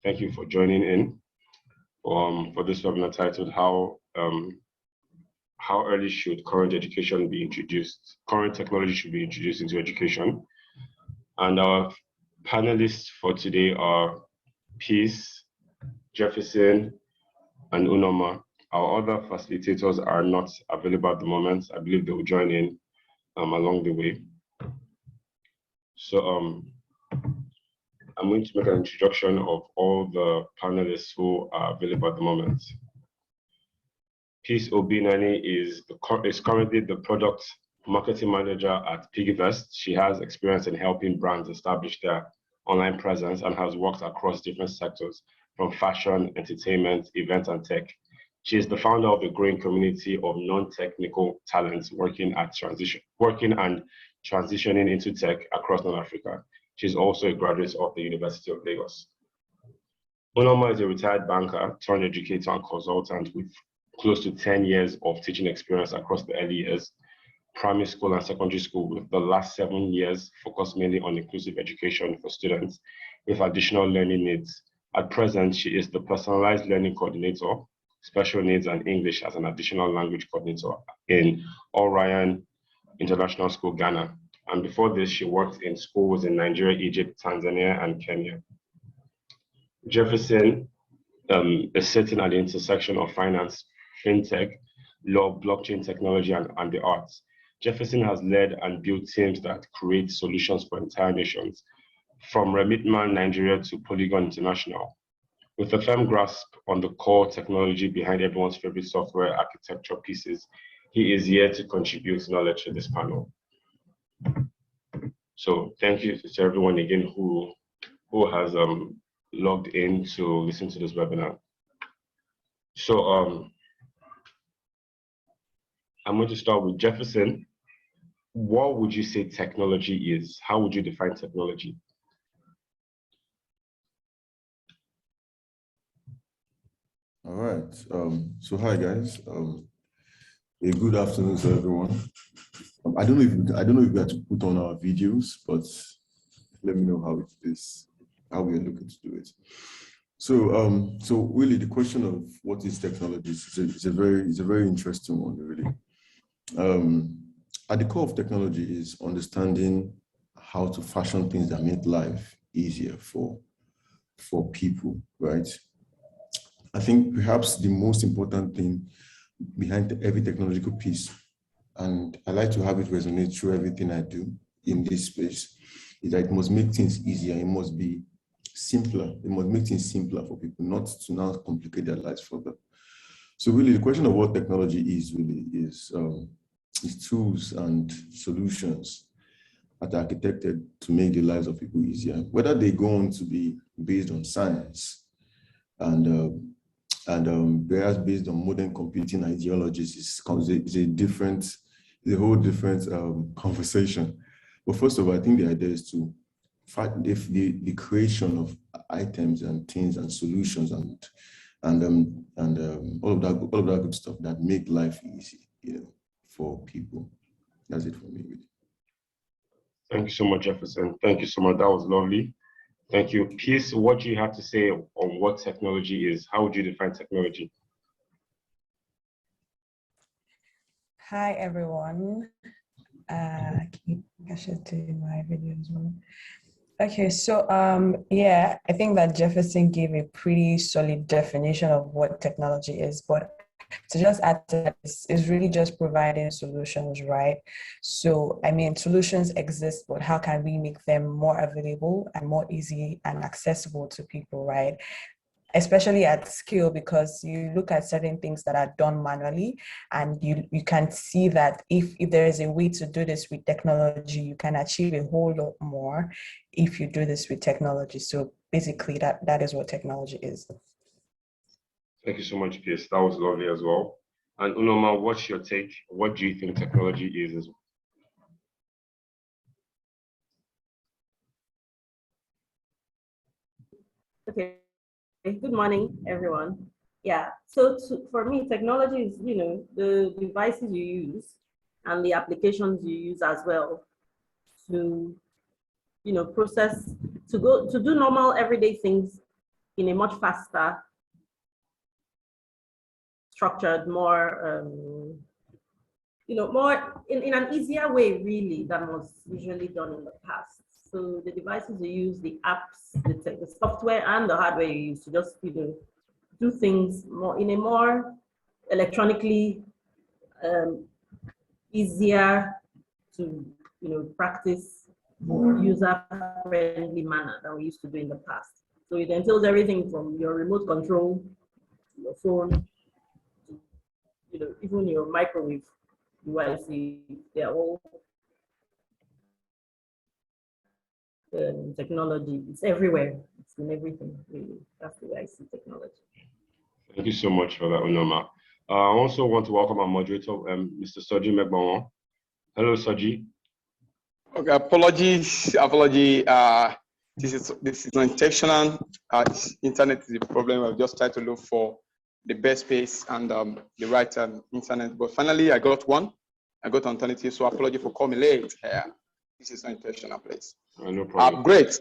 Thank you for joining in for this webinar titled How early should current education be introduced? Current technology should be introduced into education. And our panelists for today are Peace, Jefferson, and Unoma. Our other facilitators are not available at the moment. I believe they will join in along the way. So I'm going to make an introduction of all the panelists who are available at the moment. Peace Obinani is currently the product marketing manager at Piggy Bank. She has experience in helping brands establish their online presence and has worked across different sectors from fashion, entertainment, events, and tech. She is the founder of a growing community of non-technical talents working and transitioning into tech across North Africa. She's also a graduate of the University of Lagos. Unoma is a retired banker, turned educator and consultant with close to 10 years of teaching experience across the early years, primary school and secondary school, with the last 7 years focused mainly on inclusive education for students with additional learning needs. At present, she is the personalized learning coordinator, special needs and English as an additional language coordinator in Orion International School, Ghana. And before this, she worked in schools in Nigeria, Egypt, Tanzania, and Kenya. Jefferson is sitting at the intersection of finance, fintech, law, blockchain technology, and the arts. Jefferson has led and built teams that create solutions for entire nations, from Remitman, Nigeria to Polygon International. With a firm grasp on the core technology behind everyone's favorite software architecture pieces, he is here to contribute knowledge to this panel. So thank you to everyone again who has logged in to listen to this webinar. So I'm going to start with Jefferson. What would you say technology is? How would you define technology? All right. So hi guys. A good afternoon to everyone. I don't know if we have to put on our videos, but let me know how it is, how we are looking to do it. So so really the question of what is technology is a very interesting one, really. At the core of technology is understanding how to fashion things that make life easier for people, right? I think perhaps the most important thing behind every technological piece, and I like to have it resonate through everything I do in this space, is that it must make things easier. It must be simpler. It must make things simpler for people, not to now complicate their lives further. So really the question of what technology is really is tools and solutions that are architected to make the lives of people easier, whether they go on to be based on science and whereas based on modern computing ideologies is a whole different conversation. But first of all, I think the idea is to fight the creation of items and things and solutions and all of that good stuff that make life easy, for people. That's it for me, really. Thank you so much, Jefferson. Thank you so much. That was lovely. Thank you. Peace, what do you have to say on what technology is? How would you define technology? Hi, everyone. I should do my video as well. Okay, so yeah, I think that Jefferson gave a pretty solid definition of what technology is, but to just add to that, is really just providing solutions, right? So, I mean, solutions exist, but how can we make them more available and more easy and accessible to people, right? Especially at scale, because you look at certain things that are done manually and you can see that if there is a way to do this with technology, you can achieve a whole lot more if you do this with technology. So basically that is what technology is. Thank you so much, Pierce. That was lovely as well. And Unoma, what's your take? What do you think technology is as well? Okay. Good morning, everyone. Yeah, so for me, technology is, the devices you use and the applications you use as well to, do normal everyday things in a much faster, structured, more, more in an easier way, really, than was usually done in the past. So the devices you use, the apps, the software, and the hardware you use to just, do things more in a more electronically easier to, practice, user-friendly manner than we used to do in the past. So it entails everything from your remote control, your phone, even your microwave devices. They're all technology. It's everywhere. It's in everything, really. That's the way I see technology. Thank you so much for that, Unoma. I also want to welcome our moderator, Mr. Soji Megbawan. Hello, Soji. Okay, apology. This is not intentional. Internet is a problem. I've just tried to look for the best space and the right internet, but finally I got one. I got alternative. So apology for coming late. This is not intentional, please. No problem. Great.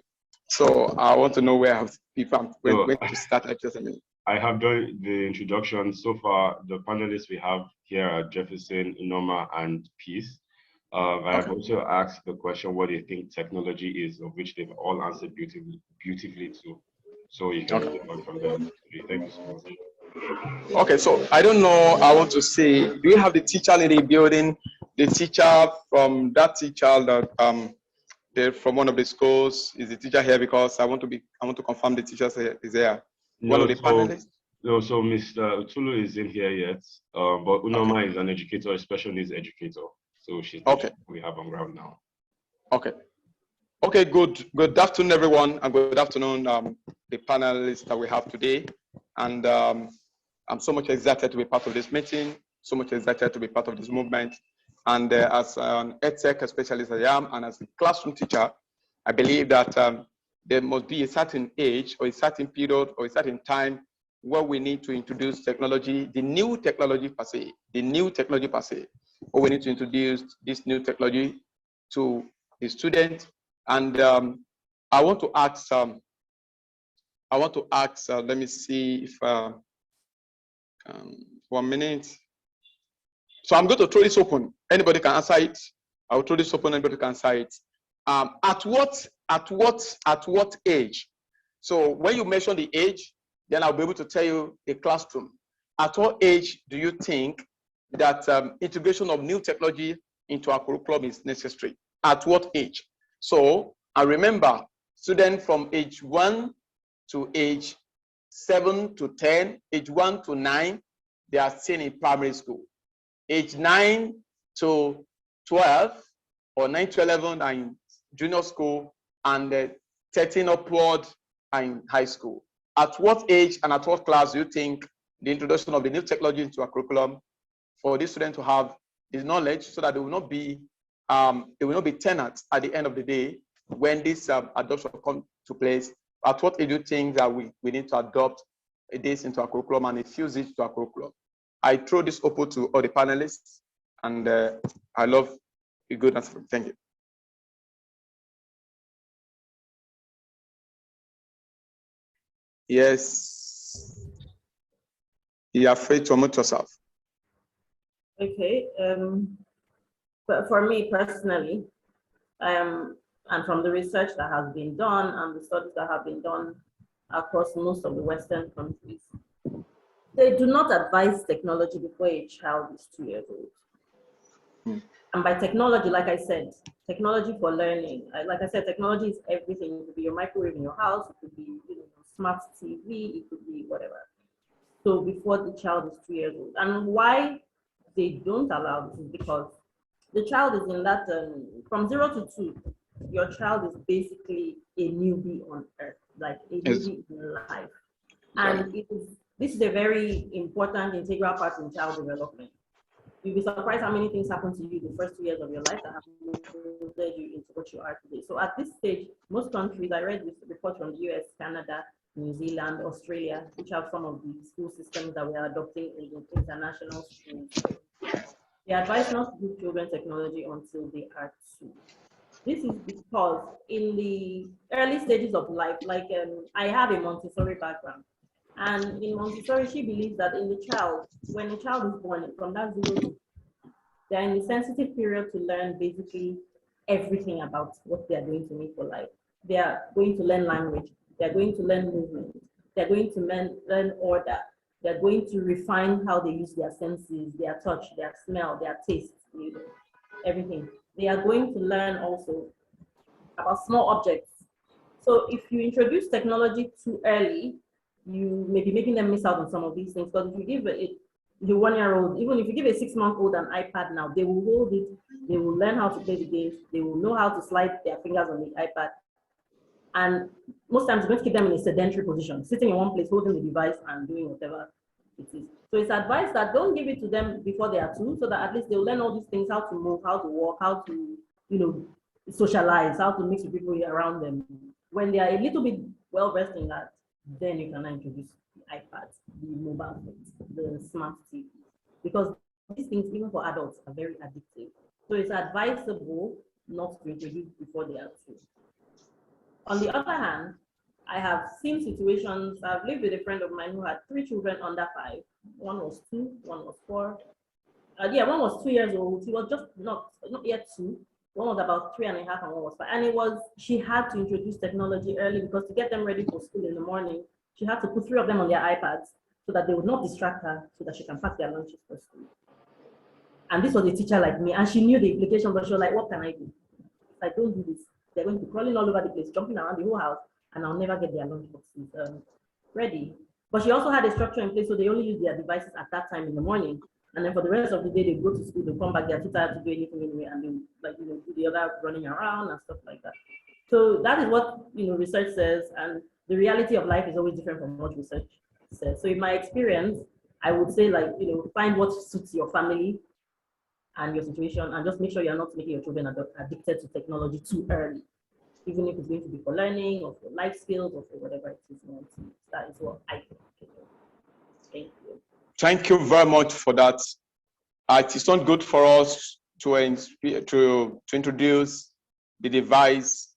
So I want to know where to start. I have done the introduction. So far, the panelists we have here are Jefferson, Unoma, and Peace. I have also asked the question, what do you think technology is, of which they've all answered beautifully too. So you can take on from there. Thank you so much. Okay, so I don't know. I want to say, do you have the teacher in the building? The teacher from that teacher that they're from one of the schools. Is the teacher here? Because I want to confirm the teacher is there. One of the panelists. No, so Mr. Utulu is in here yet, but Unoma is an educator, a special needs educator. So she's we have on ground now. Okay, good afternoon, everyone, and good afternoon, the panelists that we have today. And I'm so much excited to be part of this meeting, so much excited to be part of this movement. And as an EdTech specialist I am, and as a classroom teacher, I believe that there must be a certain age or a certain period or a certain time where we need to introduce technology, the new technology per se, or we need to introduce this new technology to the student. And I want to ask, let me see if, 1 minute. So I'm going to throw this open. Anybody can answer it. I will throw this open, anybody can answer it. At what age? So when you mention the age, then I'll be able to tell you the classroom. At what age do you think that integration of new technology into our curriculum is necessary? At what age? So I remember students from age 1 to age 7 to 10, age 1 to 9, they are still in primary school. Age 9 to 12 or 9 to 11 are in junior school, and 13 upward are in high school. At what age and at what class do you think the introduction of the new technology into our curriculum for these students to have this knowledge, so that they will not be tenants at the end of the day when this adoption comes to place? At what age do you think that we need to adopt this into our curriculum and infuse it to our curriculum? I throw this open to all the panelists, and I love a good answer. Thank you. Yes. You're afraid to unmute yourself. Okay. But for me personally, and from the research that has been done and the studies that have been done across most of the Western countries, they do not advise technology before a child is 2 years old. And by technology, like I said, technology for learning. Like I said, technology is everything. It could be your microwave in your house, it could be smart TV, it could be whatever. So before the child is 2 years old. And why they don't allow this is because the child is in that, from 0 to 2, your child is basically a newbie on earth, like a newbie in life. And this is a very important, integral part in child development. You'll be surprised how many things happen to you the first 2 years of your life that have molded you into what you are today. So at this stage, most countries, I read this report from the US, Canada, New Zealand, Australia, which have some of the school systems that we are adopting in the international schools. They advise not to give children technology until they are 2. This is because in the early stages of life, like I have a Montessori background, and in Montessori, she believes that in the child, when a child is born, from that 0 to, they're in the sensitive period to learn basically everything about what they are going to need for life. They are going to learn language. They're going to learn movement. They're going to learn order. They're going to refine how they use their senses, their touch, their smell, their taste, everything. They are going to learn also about small objects. So if you introduce technology too early, you may be making them miss out on some of these things. Because if you give the 1-year-old, even if you give a 6-month-old an iPad now, they will hold it, they will learn how to play the games, they will know how to slide their fingers on the iPad. And most times, you're going to keep them in a sedentary position, sitting in one place, holding the device and doing whatever it is. So it's advised that don't give it to them before they are 2, so that at least they'll learn all these things, how to move, how to walk, how to, socialize, how to mix with people around them. When they are a little bit well-versed in that, then you can introduce the iPads, the mobile phones, the smart TV. Because these things, even for adults, are very addictive. So it's advisable not to introduce before they are 2. On the other hand, I have seen situations, I've lived with a friend of mine who had 3 children under 5. One was 2, one was 4. One was 2 years old. He was just not yet 2. One was about 3.5 and one was 5. And she had to introduce technology early because to get them ready for school in the morning, she had to put 3 of them on their iPads so that they would not distract her, so that she can pack their lunches for school. And this was a teacher like me, and she knew the implications, but she was like, what can I do? If I don't do this, they're going to be crawling all over the place, jumping around the whole house, and I'll never get their lunch boxes ready. But she also had a structure in place, so they only use their devices at that time in the morning. And then for the rest of the day, they go to school, they come back, they're too tired to do anything anyway, and they do the other running around and stuff like that. So that is what research says, and the reality of life is always different from what research says. So in my experience, I would say find what suits your family and your situation, and just make sure you're not making your children addicted to technology too early, even if it's going to be for learning or for life skills or for whatever it is you want to. That is what I think. Thank you. Thank you very much for that. It is not good for us to introduce the device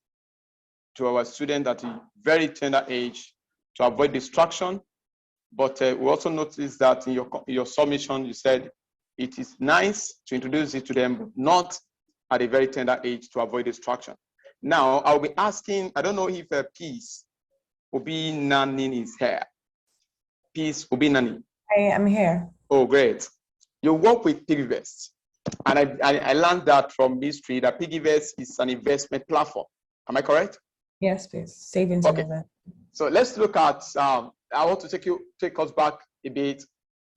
to our students at a very tender age to avoid distraction. But we also noticed that in your submission, you said it is nice to introduce it to them, but not at a very tender age to avoid distraction. Now, I'll be asking, I don't know if Peace Obi Nani is here. Peace Obi Nani. I am here. Oh, great. You work with PiggyVest, and I learned that from history that PiggyVest is an investment platform. Am I correct? Yes, please. Savings and all that. So let's look at, I want to take us back a bit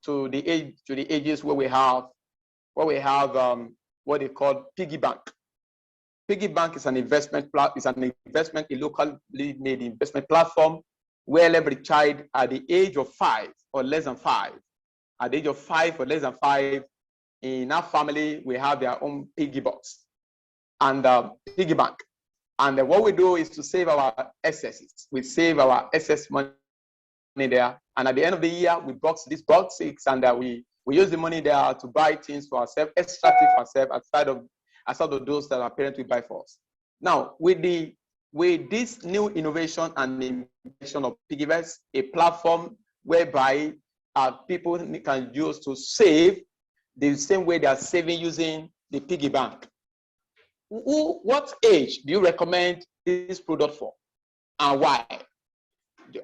to the ages where we have what they call Piggy Bank. Piggy Bank is an investment a locally made investment platform where every child at the age of 5 or less than 5, at the age of 5 or less than 5, in our family, we have their own piggy box and piggy bank. And what we do is to save our excesses. We save our excess money there. And at the end of the year, we box these boxes and we use the money there to buy things for ourselves, extra things for ourselves, aside of those that our parents will buy for us. Now, with this new innovation and invention of PiggyVest, a platform whereby people can use to save the same way they are saving using the piggy bank. What age do you recommend this product for, and why?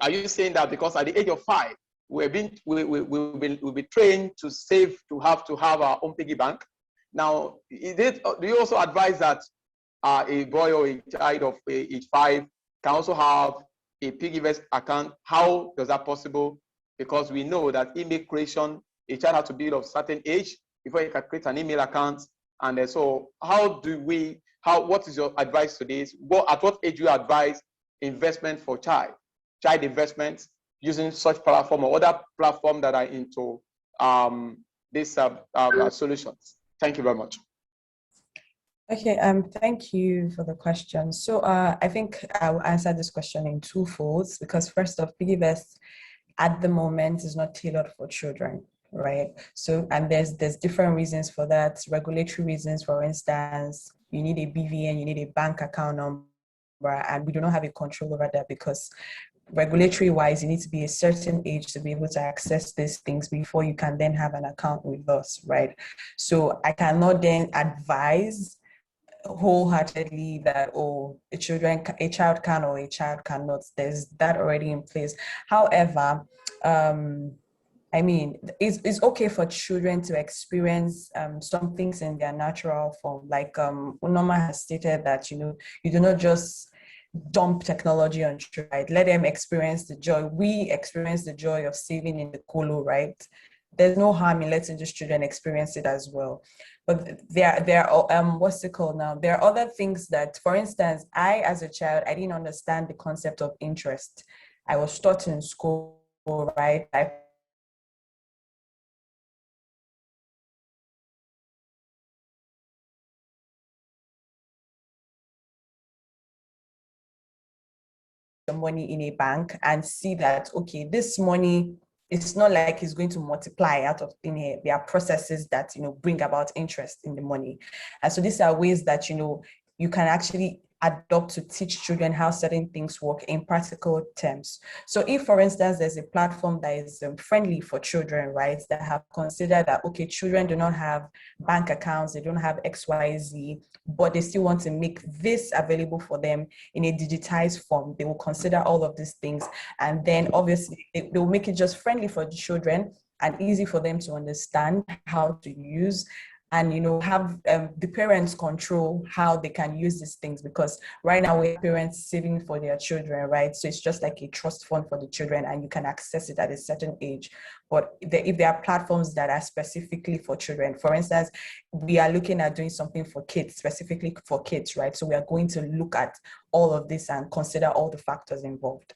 Are you saying that because at the age of 5 we'll be trained to save, to have our own piggy bank? Now, do you also advise that a boy or a child of age 5 can also have a PiggyVest account? How is that possible? Because we know that email creation, a child has to be of certain age before you can create an email account. And so what is your advice to this? At what age do you advise investment for child investments using such platform or other platform that are into these solutions? Thank you very much. Okay, thank you for the question. So I think I will answer this question in 2 folds, because first off, PiggyVest at the moment is not tailored for children, right? So, and there's different reasons for that. Regulatory reasons, for instance, you need a BVN, you need a bank account number, and we do not have a control over that because regulatory wise, you need to be a certain age to be able to access these things before you can then have an account with us, right? So I cannot then advise wholeheartedly that, oh, a child can or a child cannot. There's that already in place. However, I mean, it's okay for children to experience some things in their natural form. Like Unoma has stated that, you do not just dump technology on children, right? Let them experience the joy. We experience the joy of saving in the colo, right? There's no harm in letting just children experience it as well. But there are what's it called now? There are other things that, for instance, I as a child, I didn't understand the concept of interest. I was taught in school, right? Money in a bank and see that, okay, this money, it's not like it's going to multiply out of thin air. There are processes that bring about interest in the money, and so these are ways that you can actually adopt to teach children how certain things work in practical terms. So if, for instance, there's a platform that is friendly for children, right, that have considered that, okay, children do not have bank accounts, they don't have XYZ, but they still want to make this available for them in a digitized form, they will consider all of these things. And then obviously they will make it just friendly for the children and easy for them to understand how to use, and have the parents control how they can use these things, because right now we have parents saving for their children, right? So it's just like a trust fund for the children and you can access it at a certain age. But if there are platforms that are specifically for children, for instance, we are looking at doing something for kids, specifically for kids, right? So we are going to look at all of this and consider all the factors involved.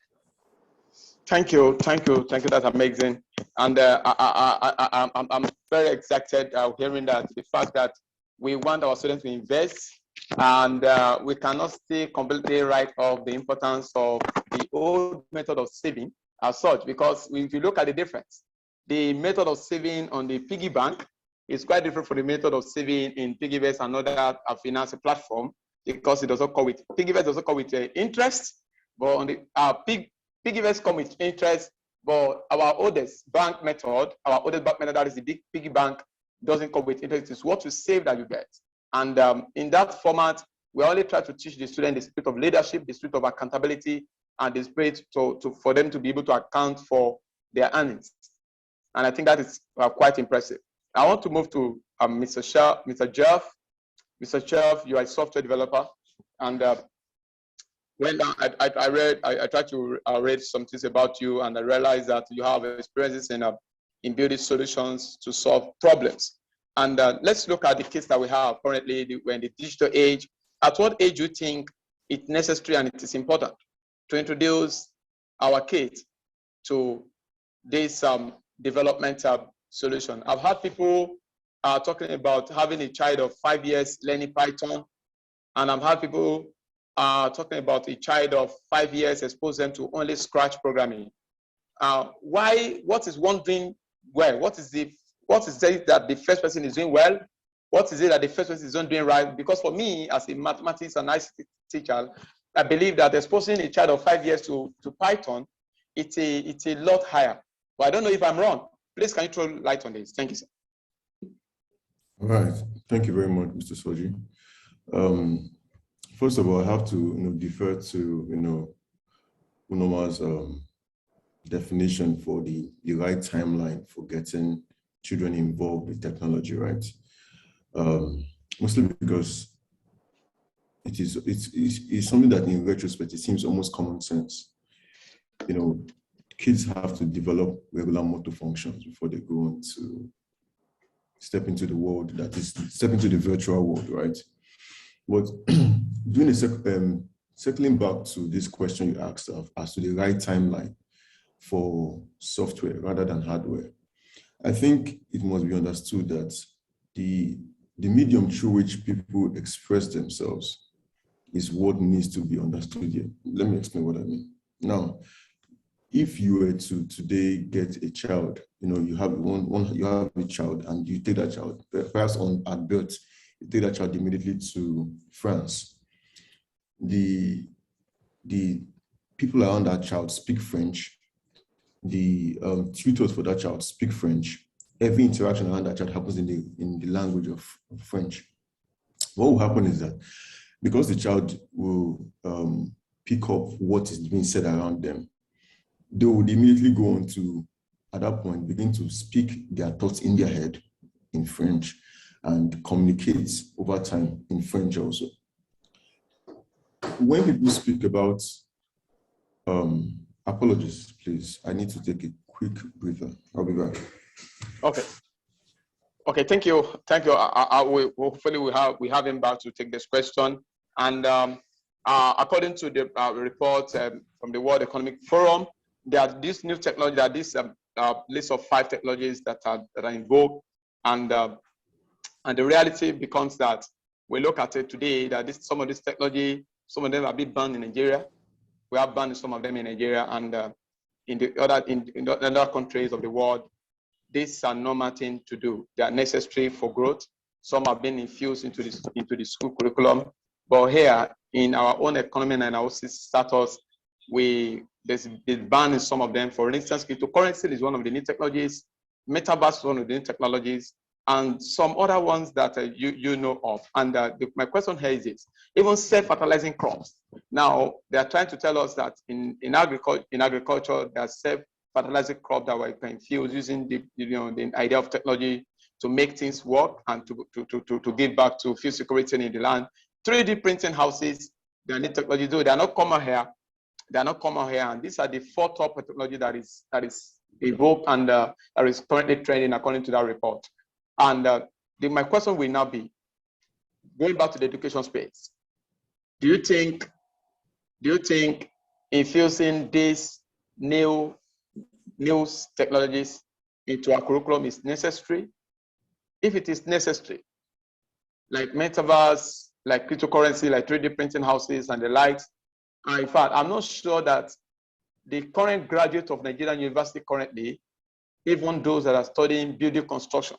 Thank you. That's amazing. And I'm very excited hearing that, the fact that we want our students to invest, and we cannot stay completely right off the importance of the old method of saving as such, because if you look at the difference, the method of saving on the Piggy Bank is quite different from the method of saving in Piggyverse and other financial platform, because it doesn't come with, Piggyverse doesn't come with interest, but on the Piggyverse come with interest, but our oldest bank method, that is the big Piggy Bank, doesn't come with interest. It's what you save that you get. And in that format, we only try to teach the student the spirit of leadership, the spirit of accountability, and the spirit for them to be able to account for their earnings. And I think that is quite impressive. I want to move to Mr. Jeff. Mr. Jeff, you are a software developer, and when I tried to read some things about you, and I realized that you have experiences in building solutions to solve problems. And let's look at the case that we have currently. We're in the digital age. At what age do you think it's necessary and it is important to introduce our kids to this development solution? I've had people talking about having a child of 5 years learning Python, and I've had people talking about a child of 5 years, expose them to only Scratch programming. What is one doing well? What is it that the first person is doing well? What is it that the first person is not doing right? Because for me, as a mathematics and ICT teacher, I believe that exposing a child of 5 years to Python, it's a lot higher. But I don't know if I'm wrong. Please, can you throw light on this? Thank you, sir. All right. Thank you very much, Mr. Soji. First of all, I have to defer to Unoma's definition for the right timeline for getting children involved with technology, right? Mostly because it's something that in retrospect it seems almost common sense. Kids have to develop regular motor functions before they go on to step into the world, step into the virtual world, right? But circling back to this question you asked as to the right timeline for software rather than hardware, I think it must be understood that the medium through which people express themselves is what needs to be understood here. Let me explain what I mean. Now, if you were to today get a child, you have a child and you take that child, perhaps at birth, take that child immediately to France. The people around that child speak French. The tutors for that child speak French. Every interaction around that child happens in the language of French. What will happen is that because the child will pick up what is being said around them, they would immediately go on to, at that point, begin to speak their thoughts in their head in French and communicate over time in French also. When people speak about, apologies, please, I need to take a quick breather. I'll be back. Okay. Okay, thank you. Thank you. Hopefully we have him back to take this question. And according to the report from the World Economic Forum, there are this new technology, there are this list of 5 technologies that are in vogue. And the reality becomes that we look at it today, that some of this technology, some of them are being banned in Nigeria. We have banned some of them in Nigeria, and in the other countries of the world, these are normal things to do. They are necessary for growth. Some have been infused into the school curriculum. But here, in our own economy and our status, there's ban in some of them. For instance, cryptocurrency is one of the new technologies. Metaverse is one of the new technologies, and some other ones that you know of. And my question here is this: even self-fertilizing crops. Now they are trying to tell us that in agriculture, there are self-fertilizing crops that were infused using the idea of technology to make things work and to give back to food security in the land. 3D printing houses, they are new technology. Though they are not common here. They are not common here, and these are the 4 top technology that is evolved and that is currently trending according to that report. And my question will now be, going back to the education space, do you think infusing these new technologies into our curriculum is necessary? If it is necessary, like metaverse, like cryptocurrency, like 3D printing houses and the likes, in fact, I'm not sure that the current graduates of Nigerian University currently, even those that are studying building construction,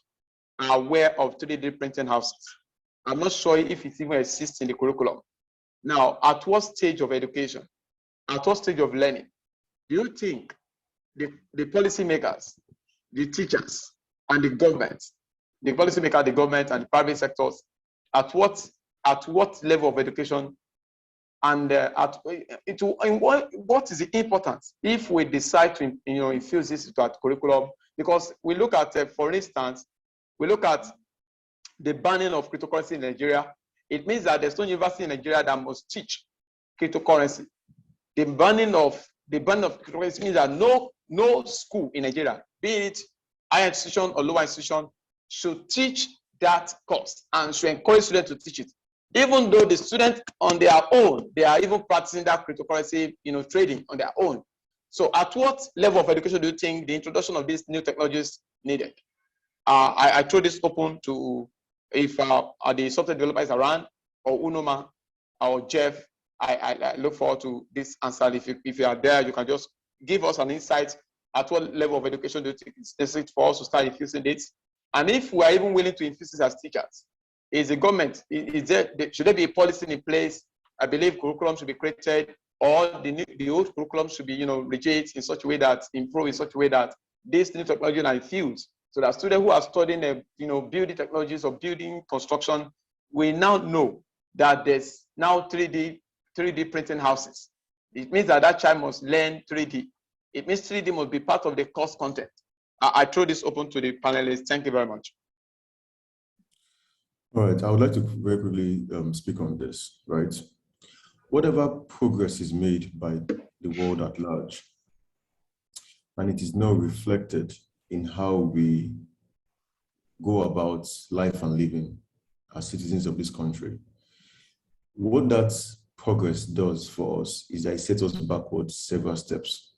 are aware of 3D printing houses. I'm not sure if it even exists in the curriculum. Now, at what stage of education, at what stage of learning, do you think the policymakers, the teachers, and the government, the policymakers, the government, and the private sectors, at what level of education, and what is the importance if we decide to infuse this into our curriculum? Because we look at, for instance, we look at the banning of cryptocurrency in Nigeria. It means that there's no university in Nigeria that must teach cryptocurrency. The banning of cryptocurrency means that no school in Nigeria, be it higher institution or lower institution, should teach that course and should encourage students to teach it. Even though the students on their own, they are even practicing that cryptocurrency, trading on their own. So at what level of education do you think the introduction of these new technologies needed? I throw this open to if the software developers around, or Unoma, or Jeff. I look forward to this answer. If you are there, you can just give us an insight at what level of education do you think it's necessary for us to start infusing it? And if we are even willing to infuse this as teachers, is the government, should there be a policy in place? I believe curriculum should be created, or the old curriculum should be rigid in such a way that improve in such a way that these new technologies are infused, so that students who are studying building technologies or building construction will now know that there's now 3D printing houses. It means that child must learn 3D. It means 3D must be part of the course content. I throw this open to the panelists. Thank you very much. All right, I would like to very quickly speak on this, right? Whatever progress is made by the world at large, and it is now reflected in how we go about life and living as citizens of this country. What that progress does for us is that it sets us backwards several steps.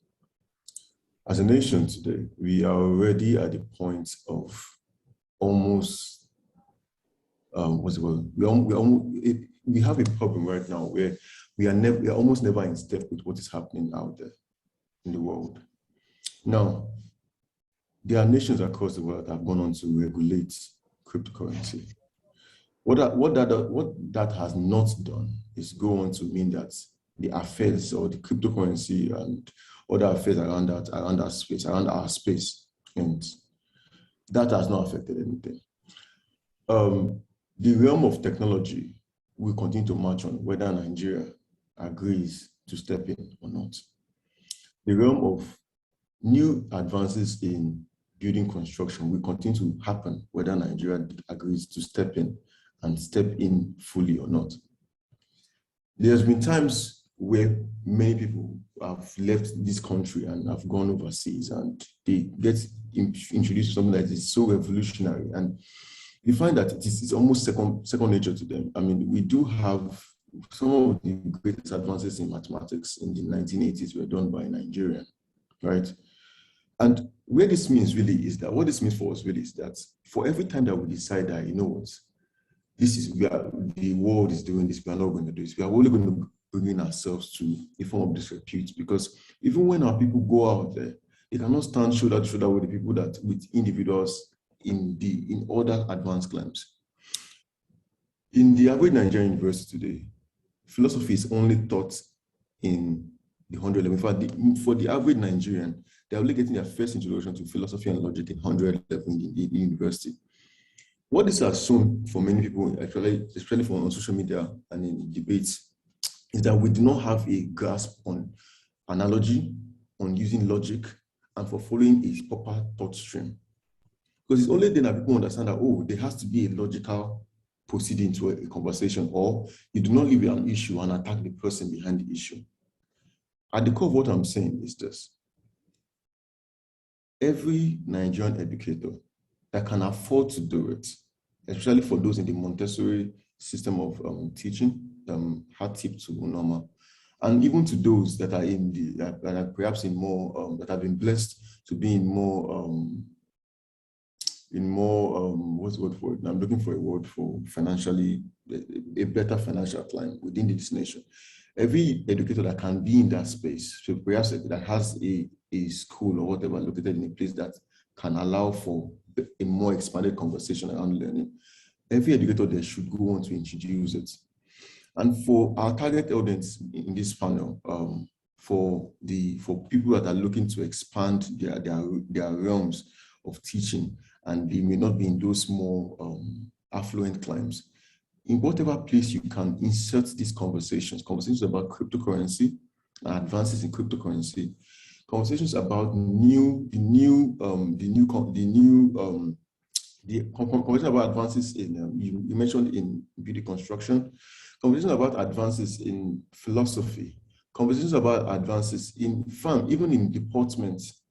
As a nation today, we are already at the point of almost we have a problem right now where we are almost never in step with what is happening out there in the world. Now, there are nations across the world that have gone on to regulate cryptocurrency. What that has not done is go on to mean that the affairs or the cryptocurrency and other affairs around our space, and that has not affected anything. The realm of technology will continue to march on whether Nigeria agrees to step in or not. The realm of new advances in building construction will continue to happen whether Nigeria agrees to step in fully or not. There's been times where many people have left this country and have gone overseas, and they get introduced to something that is so revolutionary, and you find that it's almost second nature to them. I mean, we do have some of the greatest advances in mathematics in the 1980s were done by Nigerian, right? And where this means really is that, what this means for us really is that for every time that we decide that, you know what, the world is doing this, we are not going to do this, we are only going to bring ourselves to a form of disrepute, because even when our people go out there, they cannot stand shoulder to shoulder with the people with individuals in other advanced climes. In the average Nigerian university today, philosophy is only taught in the 100 level. In fact, for the average Nigerian, they're only getting their first introduction to philosophy and logic in 100 level in the university. What this has shown for many people, actually, especially on social media and in debates, is that we do not have a grasp on analogy, on using logic, and for following a proper thought stream. Because it's only then that people understand that, oh, there has to be a logical proceeding to a conversation, or you do not leave an issue and attack the person behind the issue. At the core of what I'm saying is this: every Nigerian educator that can afford to do it, especially for those in the Montessori system of teaching, hard tip to normal, and even to those that are in that are perhaps in more that have been blessed to be in more what's the word for it? I'm looking for a word for financially, a better financial climate within this nation. Every educator that can be in that space, so perhaps that has a school or whatever located in a place that can allow for a more expanded conversation around learning, every educator there should go on to introduce it. And for our target audience in this panel, for people that are looking to expand their realms of teaching, and they may not be in those more affluent climes, in whatever place you can insert these conversations about cryptocurrency and advances in cryptocurrency, conversations about conversation about advances in you mentioned in beauty construction, conversations about advances in philosophy, conversations about advances in even in deportments,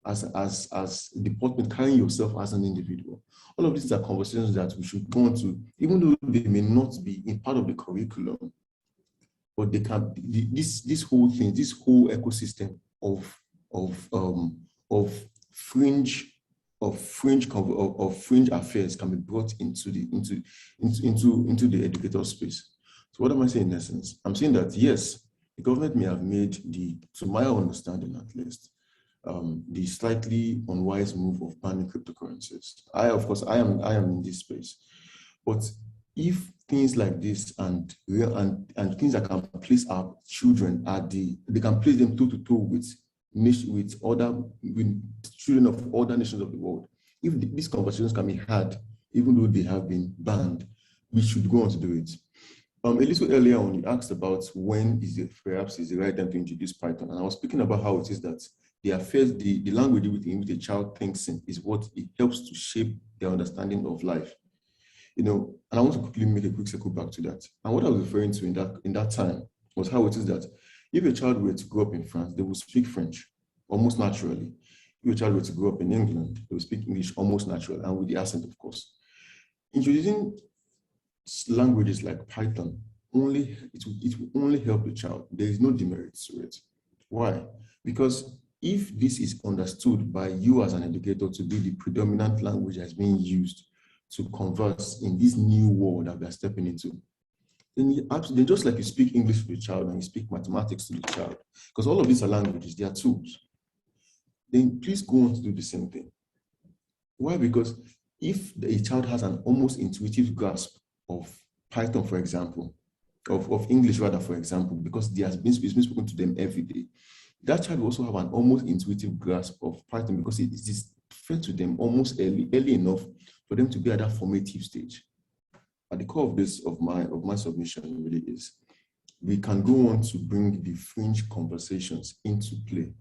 as deportment, carrying yourself as an individual. All of these are conversations that we should go on to, even though they may not be in part of the curriculum, but they can. This whole thing, this whole ecosystem of fringe affairs can be brought into the educator space. So what am I saying in essence? I'm saying that yes, the government may have made to my understanding at least, the slightly unwise move of banning cryptocurrencies. I am in this space, but if things like this and things that can place our children they can place them toe to toe with children of other nations of the world. If these conversations can be had, even though they have been banned, we should go on to do it. A little earlier on, you asked about when perhaps is the right time to introduce Python, and I was speaking about how it is that the language within which a child thinks in is what it helps to shape their understanding of life. And I want to quickly make a quick circle back to that. And what I was referring to in that time was how it is that if a child were to grow up in France, they would speak French almost naturally. If a child were to grow up in England, they would speak English almost naturally, and with the accent, of course. Introducing languages like Python it will only help the child. There is no demerit to it. Why? Because if this is understood by you as an educator to be the predominant language that's being used to converse in this new world that we are stepping into, then just like you speak English to the child and you speak mathematics to the child, because all of these are languages, they are tools, then please go on to do the same thing. Why? Because if a child has an almost intuitive grasp Python, for example, of English rather, for example, because it's been spoken to them every day, that child will also have an almost intuitive grasp of Python because it is fed to them almost early enough for them to be at that formative stage. At the core of my submission really is we can go on to bring the fringe conversations into play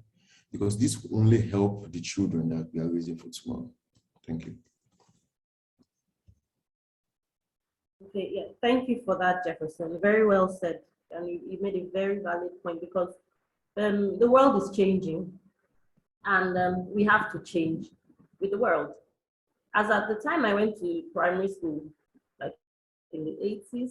because this will only help the children that we are raising for tomorrow. Thank you. Okay, yeah, thank you for that, Jefferson. Very well said. And you made a very valid point because the world is changing and we have to change with the world. As at the time I went to primary school, like in the 80s,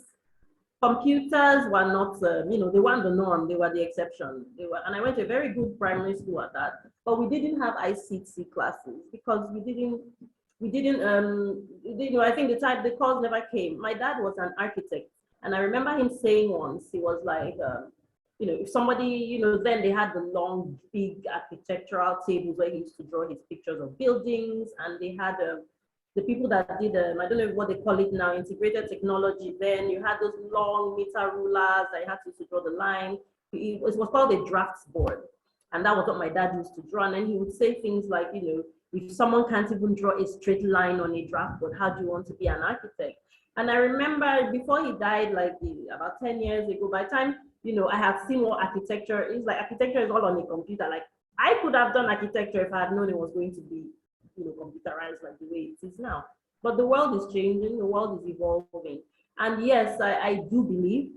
computers were not, they weren't the norm, they were the exception. And I went to a very good primary school at that, but we didn't have ICT classes because I think the calls never came. My dad was an architect, and I remember him saying once, he was like, if somebody, then they had the long, big architectural tables where he used to draw his pictures of buildings, and they had the people that did, I don't know what they call it now, integrated technology. Then you had those long meter rulers that you had to draw the line. It was called a drafts board. And that was what my dad used to draw. And then he would say things like, if someone can't even draw a straight line on a draft board, how do you want to be an architect? And I remember before he died, like about 10 years ago, by the time, I had seen what architecture is, like architecture is all on a computer. Like I could have done architecture if I had known it was going to be, computerized like the way it is now. But the world is changing, the world is evolving. And yes, I do believe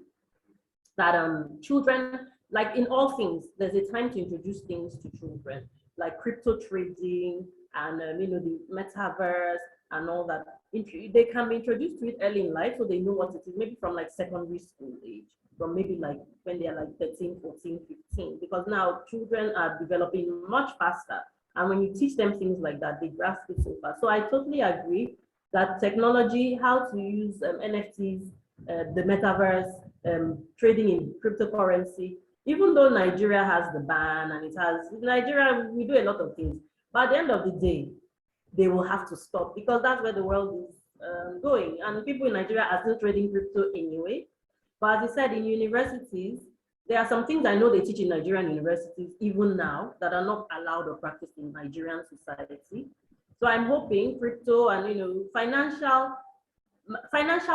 that children, like in all things, there's a time to introduce things to children, like crypto trading and the metaverse and all that. They can be introduced to it early in life so they know what it is, maybe from like secondary school age, from maybe like when they're like 13, 14, 15, because now children are developing much faster. And when you teach them things like that, they grasp it so fast. So I totally agree that technology, how to use NFTs, the metaverse, trading in cryptocurrency, even though Nigeria has the ban and Nigeria, we do a lot of things. But at the end of the day, they will have to stop because that's where the world is going. And people in Nigeria are still trading crypto anyway. But as I said, in universities, there are some things I know they teach in Nigerian universities even now that are not allowed or practiced in Nigerian society. So I'm hoping crypto and financial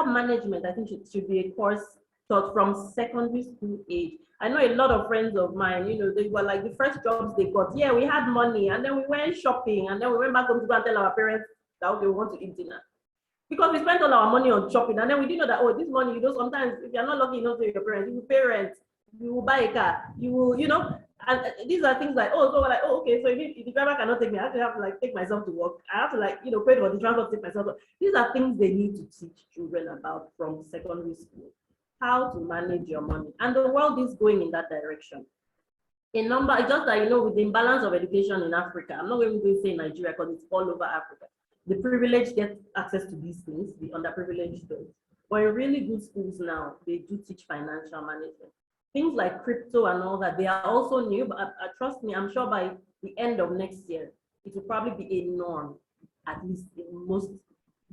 management, I think should be a course taught from secondary school age. I know a lot of friends of mine, they were like the first jobs they got. Yeah, we had money and then we went shopping and then we went back home to go and tell our parents that we want to eat dinner. Because we spent all our money on shopping and then we didn't know that, this money, sometimes if you're not lucky enough to your parents, you will pay rent, you will buy a car, you will, and these are things like, okay, so if the driver cannot take me, I have to like take myself to work. I have to like, pay for the transport, take myself. These are things they need to teach children about from secondary school, how to manage your money. And the world is going in that direction. It's just that, with the imbalance of education in Africa, I'm not going to say Nigeria because it's all over Africa. The privileged get access to these things, the underprivileged don't. But in really good schools now, they do teach financial management. Things like crypto and all that, they are also new, but trust me, I'm sure by the end of next year, it will probably be a norm, at least in most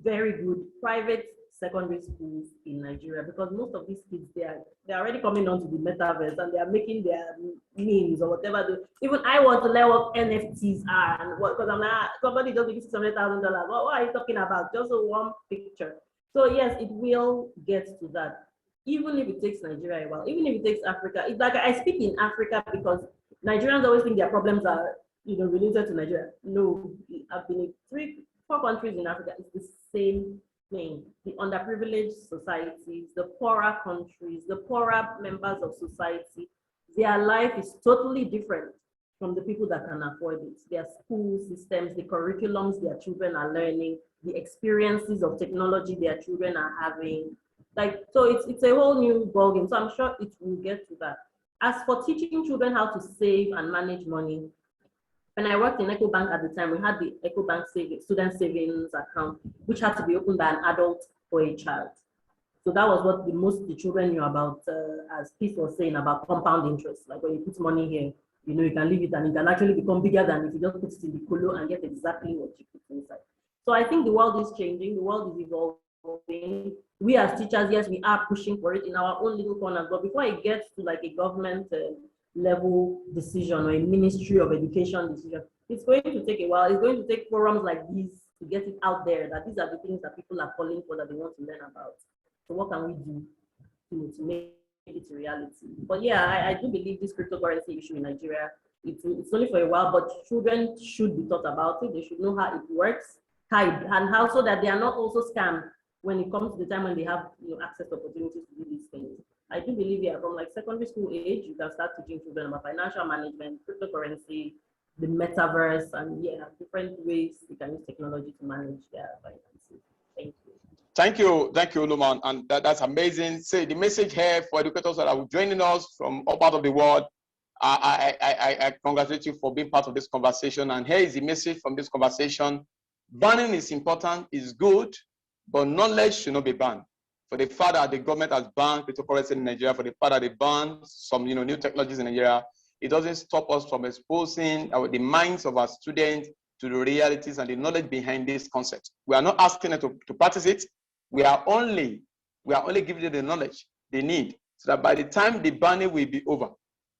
very good private secondary schools in Nigeria, because most of these kids, they're already coming onto the metaverse and they are making their memes or whatever. Even I want to learn what NFTs are and what, because I'm like, somebody just gives $600,000. What are you talking about? Just one picture. So yes, it will get to that. Even if it takes Nigeria a while, even if it takes Africa, it's like I speak in Africa because Nigerians always think their problems are, related to Nigeria. No, I've been in 4 countries in Africa. It's the same thing. The underprivileged societies, the poorer countries, the poorer members of society, their life is totally different from the people that can afford it. Their school systems, the curriculums their children are learning, the experiences of technology their children are having. So it's a whole new ballgame. So I'm sure it will get to that. As for teaching children how to save and manage money, when I worked in EcoBank at the time, we had the EcoBank student savings account, which had to be opened by an adult or a child. So that was what the children knew about, as Pete was saying, about compound interest. Like when you put money here, you can leave it and it can actually become bigger than if you just put it in the colo and get exactly what you put inside. So I think the world is changing, the world is evolving. evolving. We as teachers, yes, we are pushing for it in our own little corners, but before it gets to like a government level decision or a Ministry of Education decision, it's going to take a while. It's going to take forums like these to get it out there that these are the things that people are calling for, that they want to learn about. So what can we do to make it a reality? But yeah, I do believe this cryptocurrency issue in Nigeria, it's only for a while, but children should be taught about it. They should know how it works, and how, so that they are not also scammed when it comes to the time when they have access to opportunities to do these things. I do believe, yeah, from like secondary school age, you can start teaching children about financial management, cryptocurrency, the metaverse, and yeah, different ways they can use technology to manage their finances. Thank you. Thank you, Luman, and that's amazing. So the message here for educators that are joining us from all parts of the world, I congratulate you for being part of this conversation. And here is the message from this conversation: banning is important, is good, but knowledge should not be banned. For the fact that the government has banned cryptocurrency in Nigeria, for the fact that they banned some new technologies in Nigeria, it doesn't stop us from exposing the minds of our students to the realities and the knowledge behind this concept. We are not asking them to practice it. We are only giving them the knowledge they need, so that by the time the banning will be over,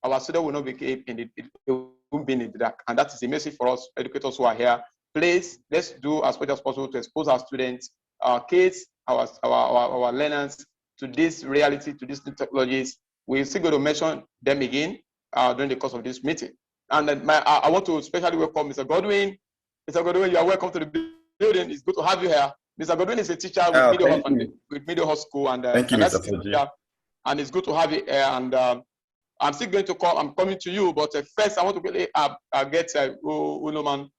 our students will not be in the dark. And that is the message for us educators who are here. Please, let's do as much as possible to expose our students, our kids, our learners to this reality, to these new technologies. We're still going to mention them again during the course of this meeting. And then I want to especially welcome Mr. Godwin. Mr. Godwin, you are welcome to the building. It's good to have you here. Mr. Godwin is a teacher with Middle School, and thank you, Mr. Fuji. And it's good to have you here. And I'm still going to call. I'm coming to you, but first I want to really get Uloman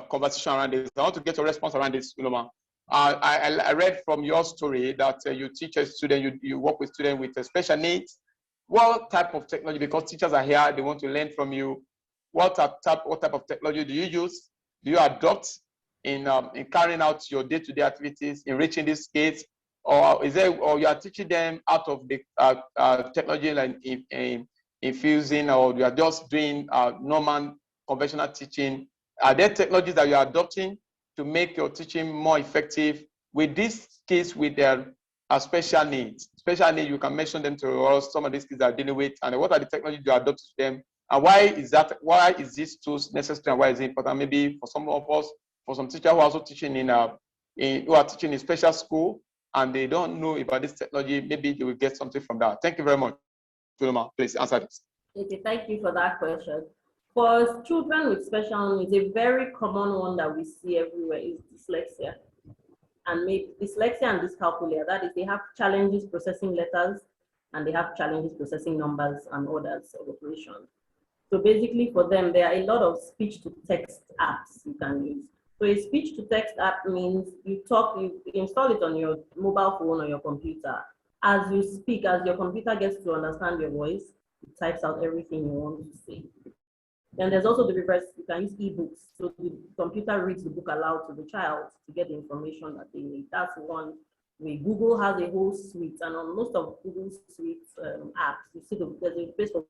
conversation around this. I want to get a response around this, Uloman. I read from your story that you teach a student, you work with students with special needs. What type of technology? Because teachers are here, they want to learn from you. What type of technology do you use? Do you adopt in carrying out your day-to-day activities, enriching these kids, or you are teaching them out of the technology like infusing, or you are just doing normal conventional teaching? Are there technologies that you are adopting to make your teaching more effective with these kids with their special needs? Special needs, you can mention them to us. Some of these kids are dealing with, and what are the technologies you adopt to them, and why is that? Why is this tools necessary, and why is it important? Maybe for some of us, for some teachers who are also teaching who are teaching in special school, and they don't know about this technology, maybe they will get something from that. Thank you very much. Tuluma, please answer this. Okay, thank you for that question. For children with special needs, a very common one that we see everywhere is dyslexia. And maybe dyslexia and dyscalculia, that is, they have challenges processing letters, and they have challenges processing numbers and orders of operations. So basically for them, there are a lot of speech-to-text apps you can use. So a speech-to-text app means you install it on your mobile phone or your computer. As you speak, as your computer gets to understand your voice, it types out everything you want to say. Then there's also the reverse. You can use ebooks. So the computer reads the book aloud to the child to get the information that they need. That's one way. Google has a whole suite, and on most of Google's suite apps, you see there's a space for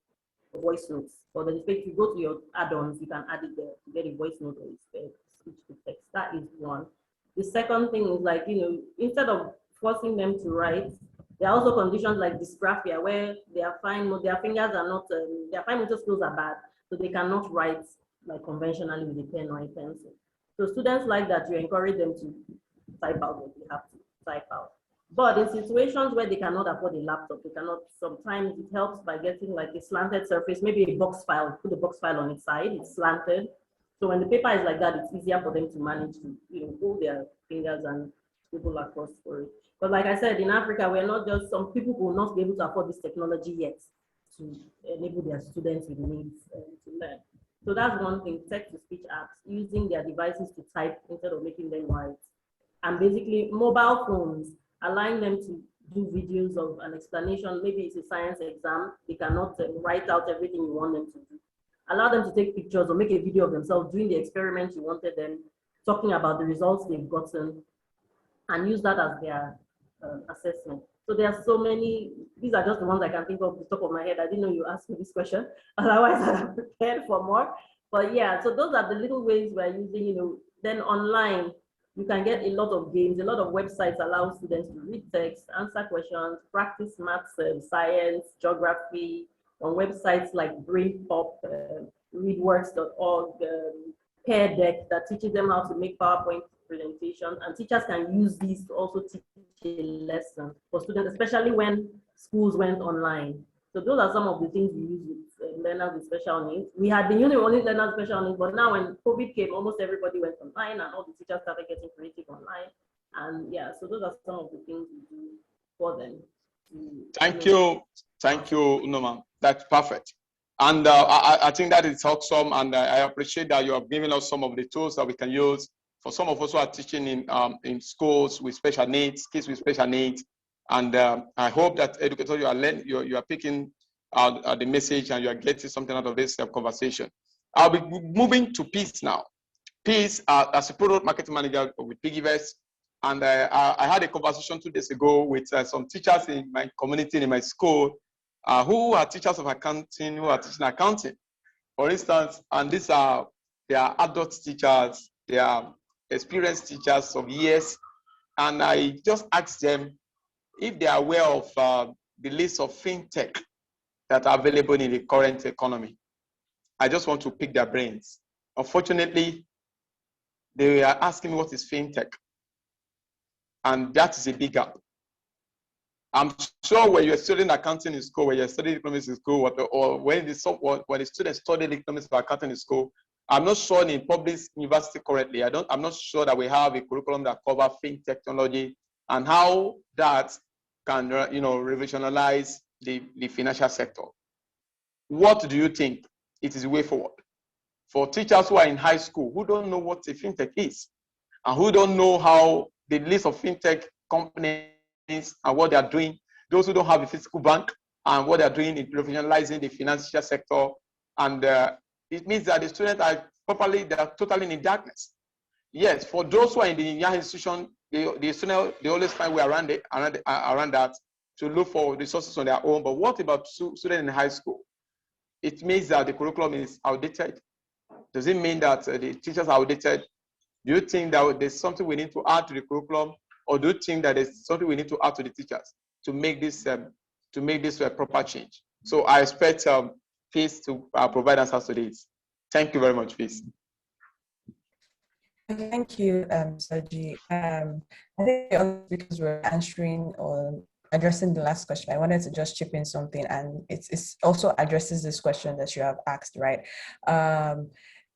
voice notes. Or there's a space, if you go to your add-ons, you can add it there to get a voice note or a speech to text. That is one. The second thing is, like, instead of forcing them to write, there are also conditions like dysgraphia, where their fingers are not, their fine motor skills are bad, so they cannot write like conventionally with a pen or a pencil. So students like that, you encourage them to type out what they have to type out. But in situations where they cannot afford a laptop, sometimes it helps by getting like a slanted surface, maybe a box file, put the box file on its side, it's slanted. So when the paper is like that, it's easier for them to manage to hold their fingers and scribble across for it. But like I said, in Africa, we're not just, some people will not be able to afford this technology yet to enable their students with needs to learn. So that's one thing, text-to-speech apps, using their devices to type instead of making them write. And basically mobile phones, allowing them to do videos of an explanation. Maybe it's a science exam, they cannot write out everything you want them to do. Allow them to take pictures or make a video of themselves doing the experiment you wanted them, talking about the results they've gotten, and use that as their assessment. So there are so many, these are just the ones I can think of the top of my head. I didn't know you asked me this question, otherwise I'd have prepared for more. But yeah, so those are the little ways we're using, then online, You can get a lot of games, a lot of websites allow students to read text, answer questions, practice maths, science, geography on websites like BrainPop, readworks.org, Pear Deck that teaches them how to make PowerPoint presentations, and teachers can use these to also teach a lesson for students, especially when schools went online. So those are some of the things we use with learners with special needs. We had been using only learners with special needs, but now when COVID came, almost everybody went online and all the teachers started getting creative online. And yeah, so those are some of the things we do for them. Thank you, Unoma. That's perfect. And I think that is awesome, and I appreciate that you have given us some of the tools that we can use for some of us who are teaching in schools with special needs, kids with special needs. And I hope that educators, you are picking the message and you are getting something out of this conversation. I'll be moving to Peace now. Peace, as a product marketing manager with Piggy Bank, and I had a conversation 2 days ago with some teachers in my community, in my school, who are teachers of accounting, who are teaching accounting, for instance. And they are adult teachers, they are experienced teachers of years. And I just asked them if they are aware of the list of fintech that are available in the current economy. I just want to pick their brains. Unfortunately, they are asking what is fintech. And that is a big gap. I'm sure when you're studying accounting in school, when you're studying economics in school, or when the students study economics or accounting in school, I'm not sure in public university currently. I'm not sure that we have a curriculum that covers fintech technology and how that can, revolutionize the financial sector. What do you think it is the way forward for teachers who are in high school who don't know what a fintech is and who don't know how the list of fintech companies and what they are doing, those who don't have a physical bank and what they are doing in revolutionizing the financial sector? And it means that the students are totally in darkness. Yes, for those who are in the young institution, the students, they always find way around that to look for resources on their own. But what about students in high school? It means that the curriculum is outdated. Does it mean that the teachers are outdated? Do you think that there's something we need to add to the curriculum, or do you think that there's something we need to add to the teachers to make this a proper change? So I expect Peace to provide answers to this. Thank you very much, Peace. Thank you, Sergi. I think because we're answering or addressing the last question, I wanted to just chip in something, and it's also addresses this question that you have asked, right?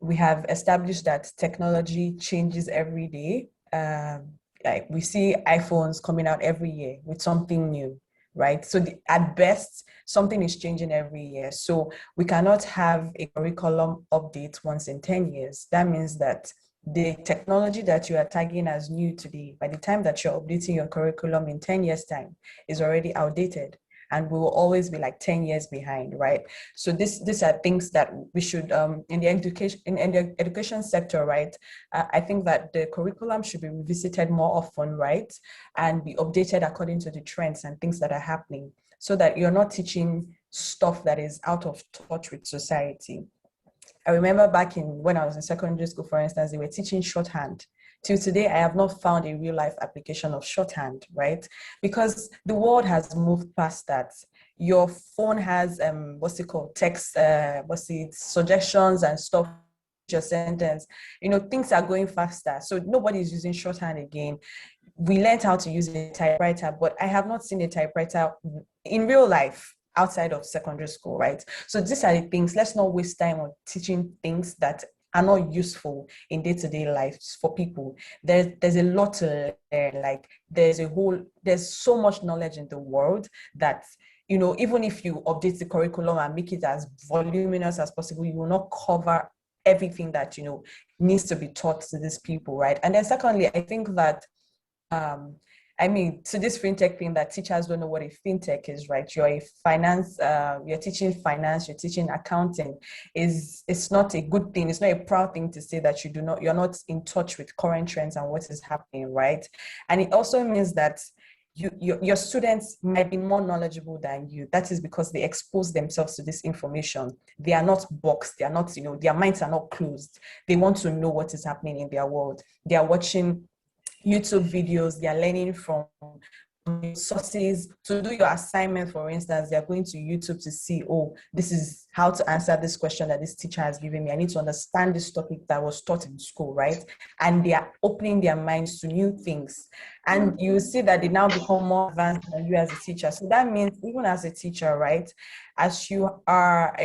We have established that technology changes every day. Like we see iPhones coming out every year with something new, right? So at best, something is changing every year. So we cannot have a curriculum update once in 10 years. That means that the technology that you are tagging as new today, by the time that you're updating your curriculum in 10 years' time, is already outdated. And we will always be like 10 years behind, right? So these are things that we should, in the education sector, right? I think that the curriculum should be revisited more often, right? And be updated according to the trends and things that are happening, so that you're not teaching stuff that is out of touch with society. I remember back when I was in secondary school, for instance, they were teaching shorthand. Till today, I have not found a real life application of shorthand, right? Because the world has moved past that. Your phone has, text, suggestions and stuff, your sentence, things are going faster. So nobody's using shorthand again. We learned how to use a typewriter, but I have not seen a typewriter in real life outside of secondary school, right? So these are the things. Let's not waste time on teaching things that are not useful in day-to-day lives for people. There's a lot to learn. Like there's so much knowledge in the world that, even if you update the curriculum and make it as voluminous as possible, you will not cover everything that, needs to be taught to these people, right? And then secondly, I think that, so this fintech thing that teachers don't know what a fintech is, right? You're teaching finance, you're teaching accounting. It's not a good thing. It's not a proud thing to say that you're not in touch with current trends and what is happening, right? And it also means that your students might be more knowledgeable than you. That is because they expose themselves to this information. They are not boxed. They are not, their minds are not closed. They want to know what is happening in their world. They are watching YouTube videos, they're learning from sources. To do your assignment, for instance, they're going to YouTube to see, oh, this is how to answer this question that this teacher has given me. I need to understand this topic that was taught in school, right? And they are opening their minds to new things. And you see that they now become more advanced than you as a teacher. So that means even as a teacher, right, as you are,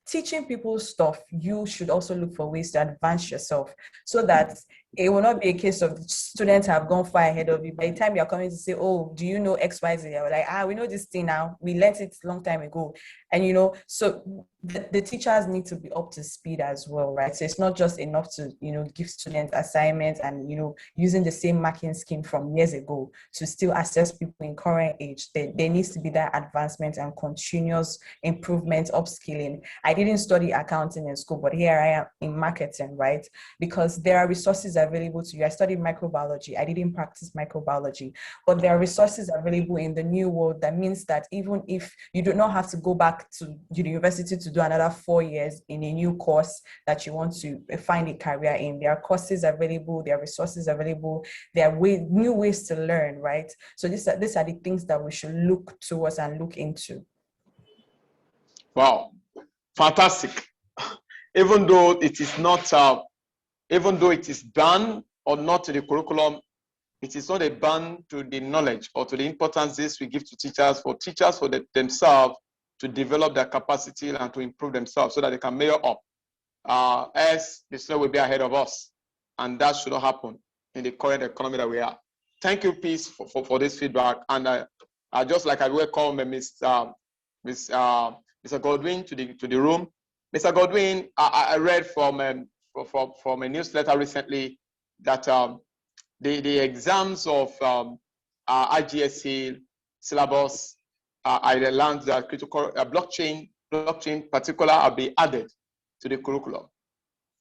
teaching people stuff, you should also look for ways to advance yourself so that it will not be a case of students have gone far ahead of you. By the time you're coming to say, oh, do you know XYZ? You're like, we know this thing now. We learned it a long time ago. And, so the teachers need to be up to speed as well, right? So it's not just enough to, give students assignments and, using the same marking scheme from years ago to still assess people in current age. There needs to be that advancement and continuous improvement, upskilling. I didn't study accounting in school, but here I am in marketing, right? Because there are resources available to you. I studied microbiology. I didn't practice microbiology, but there are resources available in the new world. That means that even if you do not have to go back to university to do another 4 years in a new course that you want to find a career in, there are courses available, there are resources available, there are new ways to learn, right? So these are the things that we should look towards and look into. Wow, fantastic. Even though it is not, even though it is banned or not to the curriculum, it is not a ban to the knowledge or to the importance this we give to teachers for themselves to develop their capacity and to improve themselves so that they can measure up as the student will be ahead of us. And that should not happen in the current economy that we are. Thank you, Peace, for this feedback. And just like I welcome Mr. Godwin to the room. Mr. Godwin, I read from a newsletter recently that the exams of IGSC syllabus, I learned that critical blockchain particular are being added to the curriculum,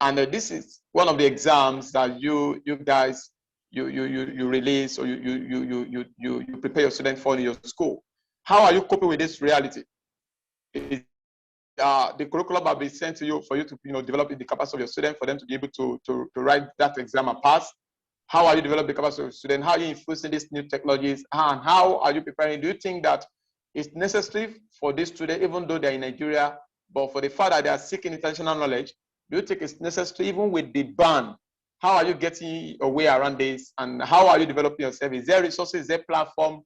and this is one of the exams that you guys release or you prepare your student for in your school. How are you coping with this reality? The curriculum will be sent to you for you to develop the capacity of your student for them to be able to write that exam and pass. How are you developing the capacity of your student? How are you infusing these new technologies? And how are you preparing? Do you think that it's necessary for this student, even though they're in Nigeria, but for the fact that they are seeking international knowledge, do you think it's necessary even with the ban? How are you getting your way around this? And how are you developing yourself? Is there resources, is there platform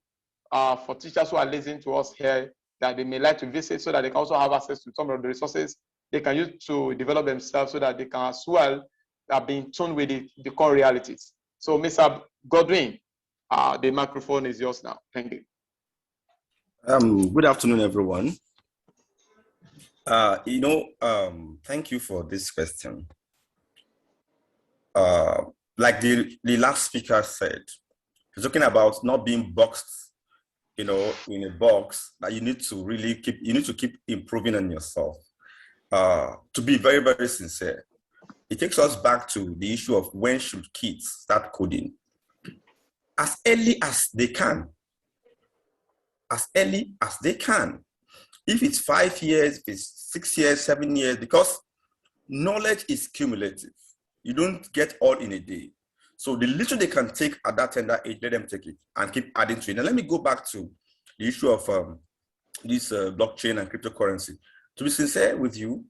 for teachers who are listening to us here that they may like to visit so that they can also have access to some of the resources they can use to develop themselves so that they can as well be in tune with the current realities? So, Mr. Godwin, the microphone is yours now. Thank you. Good afternoon, everyone. Thank you for this question. Like the last speaker said, he's talking about not being boxed, in a box, that you need to keep improving on yourself. To be very, very sincere, it takes us back to the issue of when should kids start coding? As early as they can. As early as they can. If it's 5 years, if it's 6 years, 7 years, because knowledge is cumulative. You don't get all in a day. So the little they can take at that tender age, let them take it and keep adding to it. Now let me go back to the issue of this blockchain and cryptocurrency. To be sincere with you,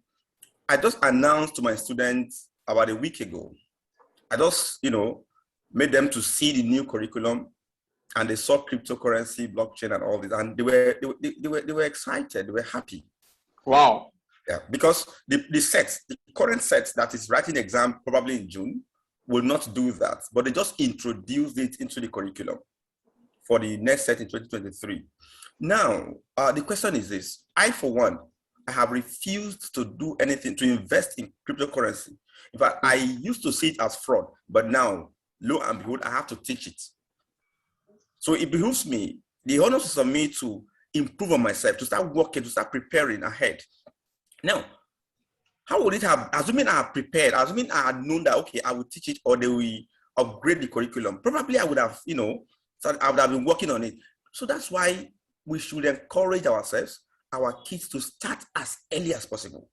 I just announced to my students about a week ago. I just, made them to see the new curriculum, and they saw cryptocurrency, blockchain, and all this, and they were excited. They were happy. Wow. Yeah, because the current set that is writing exam probably in June will not do that, but they just introduced it into the curriculum for the next set in 2023. Now, the question is this: I, for one, I have refused to do anything to invest in cryptocurrency. In fact, I used to see it as fraud, but now, lo and behold, I have to teach it. So it behooves me, the honor is on me to improve on myself, to start working, to start preparing ahead. Now, how would it have, assuming I have prepared, assuming I had known that, okay, I would teach it or they will upgrade the curriculum, probably I would have, I would have been working on it. So that's why we should encourage ourselves, our kids, to start as early as possible.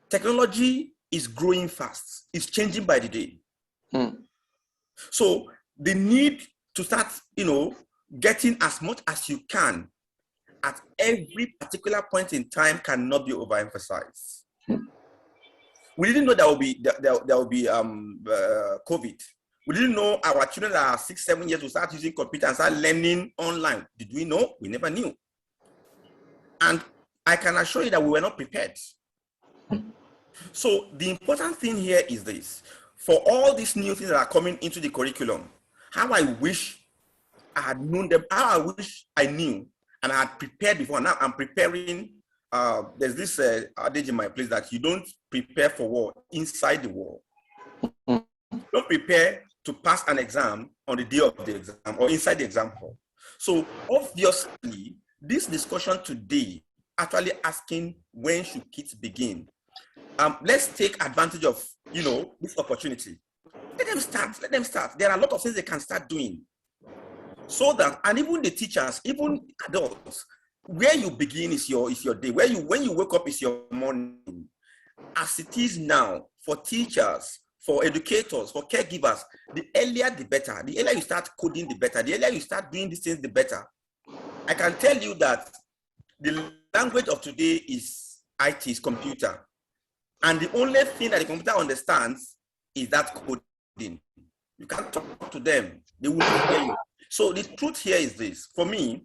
Technology is growing fast. It's changing by the day. So the need to start, getting as much as you can at every particular point in time cannot be overemphasized. We didn't know there will be COVID. We didn't know our children that are 6, 7 years will start using computer and start learning online. Did we know? We never knew. And I can assure you that we were not prepared. So the important thing here is this: for all these new things that are coming into the curriculum, how I wish I had known them, how I wish I knew and I had prepared before. Now I'm preparing. There's this adage in my place that you don't prepare for war inside the war. Don't prepare to pass an exam on the day of the exam or inside the exam hall. So obviously, this discussion today actually asking when should kids begin. Let's take advantage of this opportunity. Let them start. Let them start. There are a lot of things they can start doing. So that, and even the teachers, even adults, where you begin is your day. When you wake up is your morning. As it is now, for teachers, for educators, for caregivers, the earlier the better. The earlier you start coding, the better. The earlier you start doing these things, the better. I can tell you that the language of today is IT, is computer. And the only thing that the computer understands is that coding. You can't talk to them. They will not hear you. So the truth here is this. For me,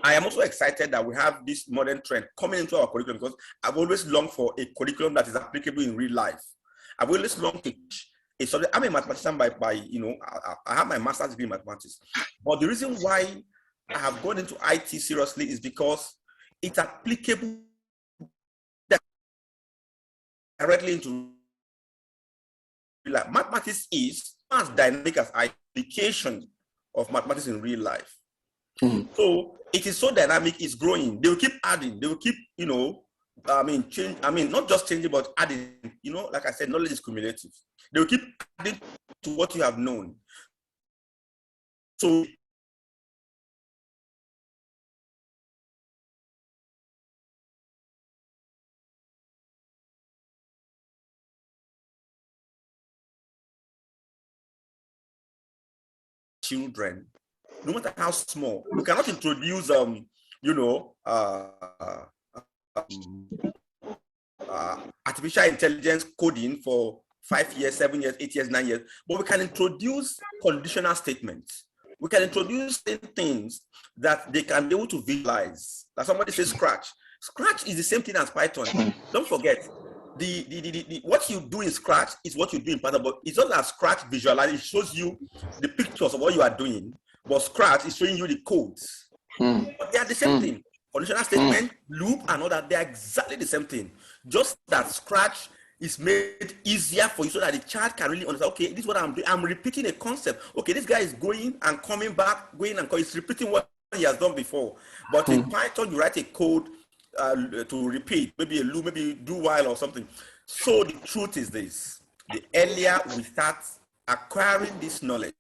I am also excited that we have this modern trend coming into our curriculum, because I've always longed for a curriculum that is applicable in real life. I've always longed to teach a subject. I'm a mathematician by I have my master's degree in mathematics. But the reason why I have gone into IT seriously is because it's applicable directly into real life. Mathematics is as dynamic as application of mathematics in real life. So it is so dynamic, it's growing. They will keep adding, they will keep, change. Not just changing, but adding. Like I said, knowledge is cumulative. They will keep adding to what you have known. So children, no matter how small, we cannot introduce artificial intelligence coding for 5 years, 7 years, 8 years, 9 years, but we can introduce conditional statements. We can introduce things that they can be able to visualize. Like somebody says Scratch. Scratch is the same thing as Python. Don't forget, what you do in Scratch is what you do in Python, but it's not that Scratch visualize. It shows you the pictures of what you are doing, but Scratch is showing you the codes. But they are the same thing. Conditional statement, loop, and all that, they are exactly the same thing. Just that Scratch is made easier for you so that the child can really understand, okay, this is what I'm doing. I'm repeating a concept. Okay, this guy is going and coming back, going and coming. He's repeating what he has done before. But in Python, you write a code to repeat, maybe a loop, maybe do while or something. So the truth is this: the earlier we start acquiring this knowledge,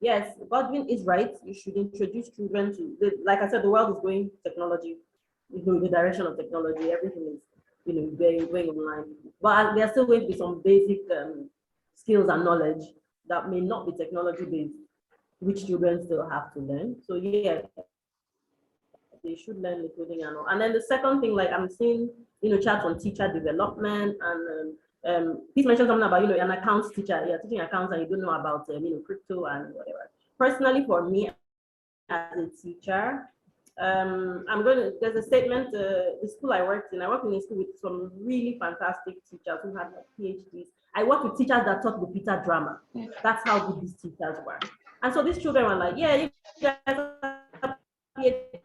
Yes, Godwin is right. You should introduce children to, like I said, the world is going technology, the direction of technology. Everything is, going online. But there are still going to be some basic skills and knowledge that may not be technology based, which children still have to learn. So yeah, they should learn the coding and all. And then the second thing, like I'm seeing, chats on teacher development, and please mention something about, an accounts teacher, you're teaching accounts and you don't know about, crypto and whatever. Personally, for me as a teacher, there's a statement, the school I worked in a school with some really fantastic teachers who had PhDs. I worked with teachers that taught the Peter drama. That's how good these teachers were. And so these children were like, yeah, you guys have PhDs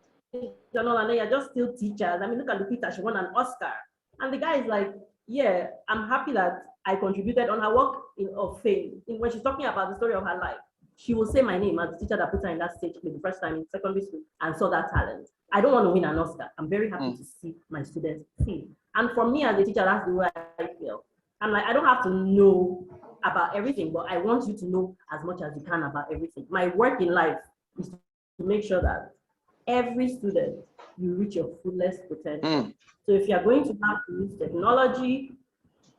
and all, and you're just still teachers. I mean, look at Lupita, she won an Oscar. And the guy is like, yeah, I'm happy that I contributed on her work of fame. When she's talking about the story of her life, she will say my name as the teacher that put her in that stage play the first time in secondary school and saw that talent. I don't want to win an Oscar. I'm very happy to see my students succeed. And for me as a teacher, that's the way I feel. I'm like, I don't have to know about everything, but I want you to know as much as you can about everything. My work in life is to make sure that every student, you reach your fullest potential. So if you're going to have to use technology,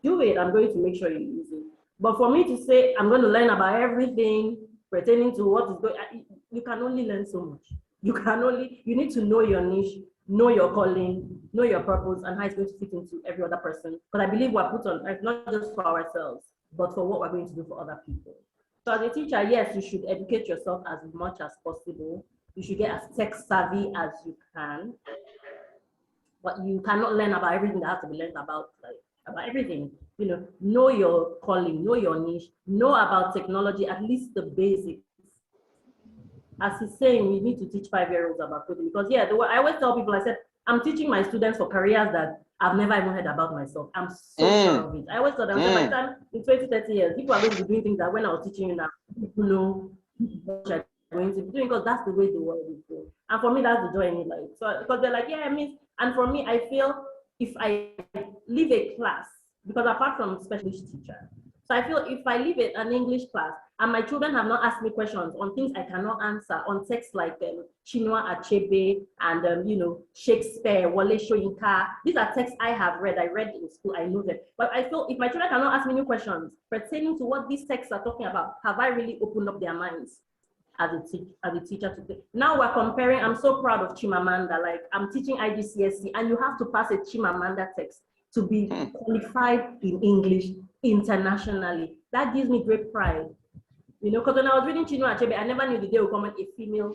do it. I'm going to make sure you use it. But for me to say, I'm going to learn about everything pertaining to what is going, you can only learn so much. You need to know your niche, know your calling, know your purpose, and how it's going to fit into every other person. Because I believe we're put on earth not just for ourselves, but for what we're going to do for other people. So as a teacher, yes, you should educate yourself as much as possible. You should get as tech savvy as you can. But you cannot learn about everything that has to be learned about, like, about everything. Know your calling, know your niche, know about technology, at least the basics. As he's saying, we need to teach 5-year-olds about coding because, yeah, I always tell people, I said, I'm teaching my students for careers that I've never even heard about myself. I'm so sure of it. I always tell them, by the time in 20, 30 years, people are going to be doing things that when I was teaching you now, people know what you're going to be doing because that's the way the world is going. And for me, that's the joy in it. Like, so, because they're like, yeah, I mean, and for me, I feel if I leave a class, because apart from specialist teacher, so I feel if I leave an English class and my children have not asked me questions on things I cannot answer, on texts like Chinua Achebe and Shakespeare, Wole Soyinka, these are texts I have read. I read in school, I know them. But I feel if my children cannot ask me new questions pertaining to what these texts are talking about, have I really opened up their minds as a teacher today? Now we're comparing. I'm so proud of Chimamanda. Like, I'm teaching IGCSE, and you have to pass a Chimamanda text to be qualified in English internationally. That gives me great pride. Because when I was reading Chinua Achebe, I never knew the day would come when a female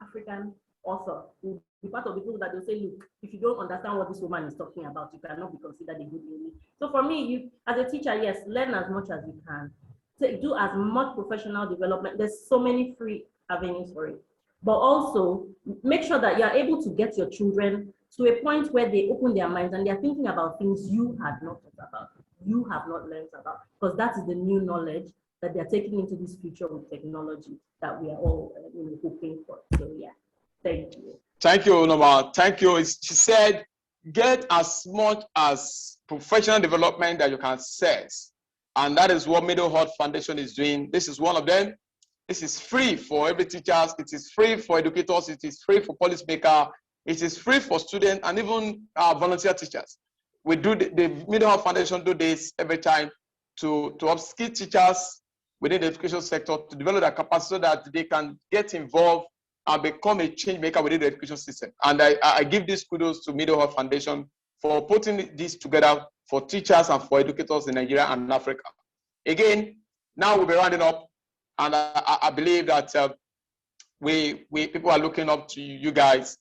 African author would be part of the people that will say, look, if you don't understand what this woman is talking about, you cannot be considered a good English. So for me, you as a teacher, yes, learn as much as you can. Do as much professional development. There's so many free avenues for it. But also make sure that you're able to get your children to a point where they open their minds and they're thinking about things you had not thought about, you have not learned about, because that is the new knowledge that they're taking into this future with technology that we are all hoping for. So yeah, thank you. Thank you, Noma. Thank you. She said, get as much as professional development that you can access. And that is what Middle Heart Foundation is doing. This is one of them. This is free for every teacher. It is free for educators. It is free for policymakers. It is free for students and even volunteer teachers. We do the Middle Heart Foundation do this every time to upskill teachers within the education sector to develop their capacity so that they can get involved and become a change maker within the education system. And I give this kudos to Middle Heart Foundation for putting this together for teachers and for educators in Nigeria and Africa. Again, now we'll be rounding up, and I believe that people are looking up to you guys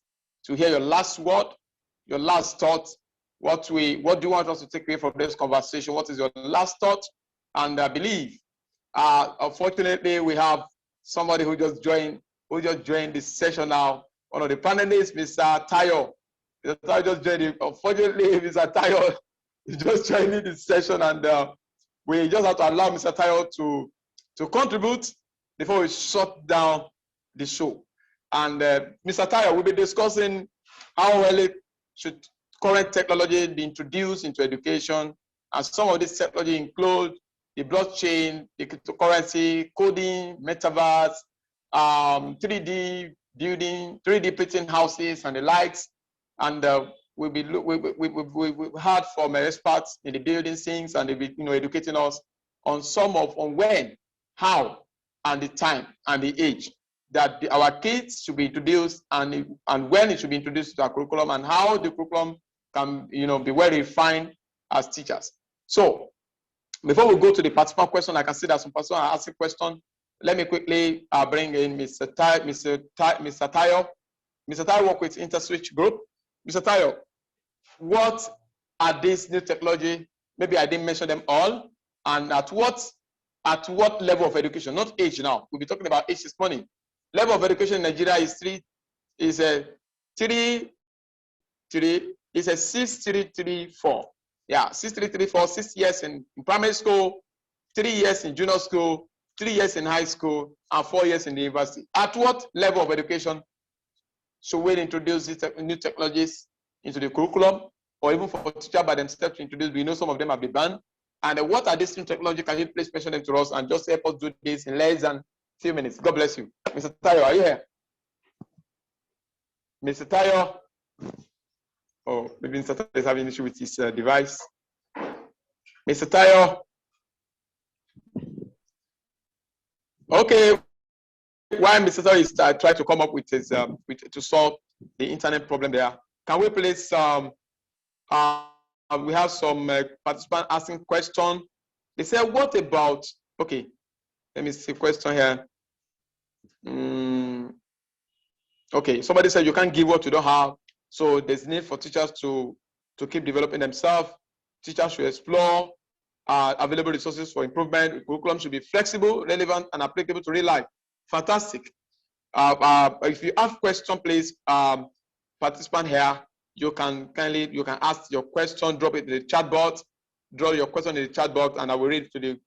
to hear your last word, your last thought. What do you want us to take away from this conversation? What is your last thought? And I believe, unfortunately, we have somebody who just joined this session now. One of the panelists, Mr. Tayo. Mr. Tayo just joined it. Unfortunately, Mr. Tayo is just joining this session, and we just have to allow Mr. Tayo to contribute before we shut down the show. And Mr. Tayo will be discussing how well should current technology be introduced into education, and some of this technology include the blockchain, the cryptocurrency, coding, metaverse, 3D building, 3D printing houses, and the likes. And we've heard from experts in the building things, and they'll be educating us on on when, how, and the time and the age that our kids should be introduced, and when it should be introduced to our curriculum, and how the curriculum can be well refined as teachers. So before we go to the participant question, I can see that some person are asking questions. Let me quickly bring in Mr. Tayo. Mr. Tayo work with InterSwitch Group. Mr. Tayo, what are these new technology? Maybe I didn't mention them all. And at what level of education? Not age now. We'll be talking about age is money. Level of education in Nigeria is 6334. Yeah, 6334, 6 years in primary school, 3 years in junior school, 3 years in high school, and 4 years in the university. At what level of education should we introduce these new technologies into the curriculum, or even for teachers by themselves to introduce? We know some of them have been banned. And what are these new technologies? Can you please mention them to us and just help us do this in less than a few minutes? God bless you. Mr. Tayo, are you here? Mr. Tayo? Oh, maybe Mr. Tayo is having an issue with his device. Mr. Tayo? Okay. While Mr. Tayo is trying to come up with his to solve the internet problem there, can we please we have some participants asking question. They say, what about, okay, let me see question here. Okay, somebody said you can't give what you don't have. So there's need for teachers to keep developing themselves. Teachers should explore available resources for improvement. Curriculum should be flexible, relevant, and applicable to real life. Fantastic. If you have question, please, participant here, you can ask your question, drop it in the chat box, draw your question in the chat box, and I will read to the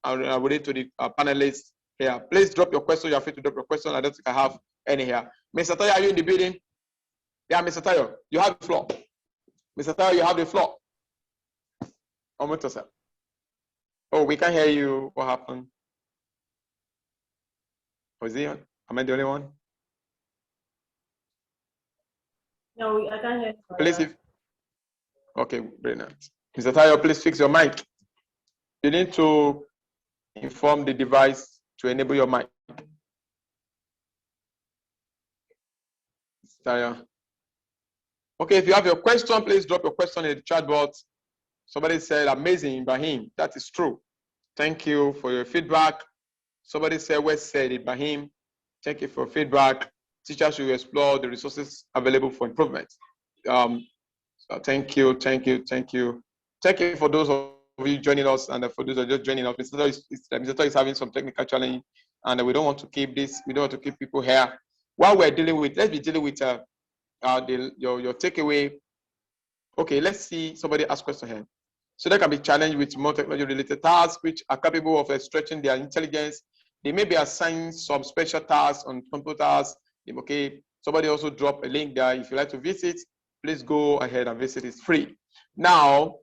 panelists here. Please drop your question. You're free to drop your question. I don't think I have any here. Mr. Tayo, are you in the building? Yeah, Mr. Tayo, you have the floor. Mr. Tayo, you have the floor. Unmute yourself. Oh, we can't hear you. What happened? Was he on? Am I the only one? No, I can't hear you. Please, okay, brilliant. Mr. Tayo, please fix your mic. You need to inform the device to enable your mic. Mr. Tayo. Okay, if you have your question, please drop your question in the chat box. Somebody said, amazing, Ibrahim. That is true. Thank you for your feedback. Somebody said, well said, Ibrahim. Thank you for feedback. Teachers should explore the resources available for improvement. So thank you. Thank you for those of you joining us, and for those who are just joining us. Mr. Toy is having some technical challenge, and we don't want to keep this. We don't want to keep people here. While we're dealing with, let's be dealing with your takeaway. Okay, let's see. Somebody ask question here. So they can be challenged with more technology-related tasks, which are capable of stretching their intelligence. They may be assigned some special tasks on computers. Okay, somebody also dropped a link there. If you like to visit, please go ahead and visit. It's free. Now,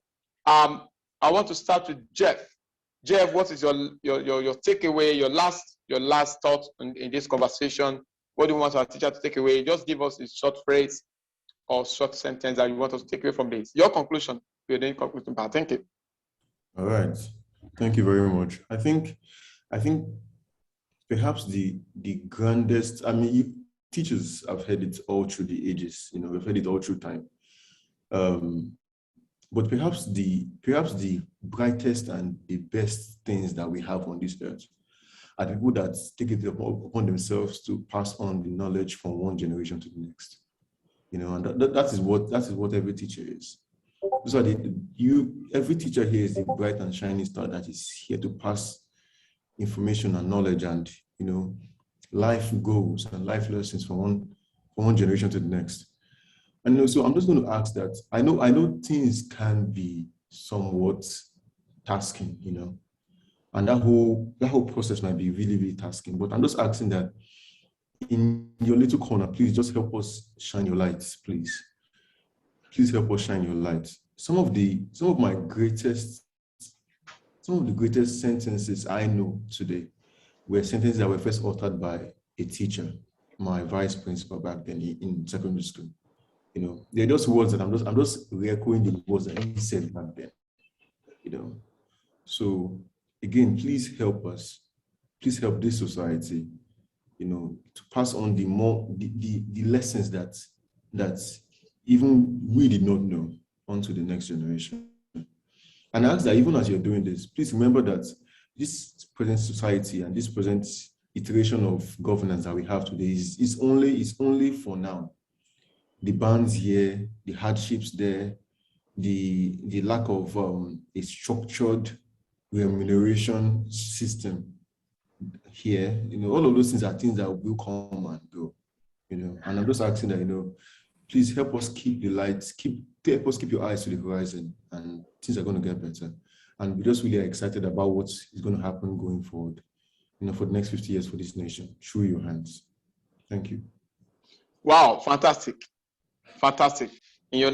I want to start with Jeff. Jeff, what is your takeaway? Your last thought in this conversation? What do you want our teacher to take away? Just give us a short phrase or short sentence that you want us to take away from this. Your conclusion. We're doing conclusion part. Thank you. All right. Thank you very much. I think perhaps the grandest, I mean, teachers have heard it all through the ages, we've heard it all through time. But perhaps the brightest and the best things that we have on this earth are people that take it upon themselves to pass on the knowledge from one generation to the next. And that is what every teacher is. So every teacher here is a bright and shining star that is here to pass information and knowledge and life goals and life lessons from one generation to the next. And so I'm just going to ask that. I know things can be somewhat tasking, and that whole process might be really, really tasking. But I'm just asking that in your little corner, please just help us shine your lights, please. Please help us shine your light. Some of the greatest sentences I know today were sentences that were first uttered by a teacher, my vice principal back then in secondary school. They're just words that I'm just re-echoing the words that he said back then. So again, please help us. Please help this society, to pass on the lessons that even we did not know onto the next generation. And I ask that even as you're doing this, please remember that this present society and this present iteration of governance that we have today is only for now. The bans here, the hardships there, the lack of a structured remuneration system here, all of those things are things that will come and go, and I'm just asking that, please help us keep the lights, keep help us keep your eyes to the horizon, and things are going to get better. And we're just really excited about what is going to happen going forward, for the next 50 years for this nation, through your hands. Thank you. Wow, fantastic. Fantastic. In your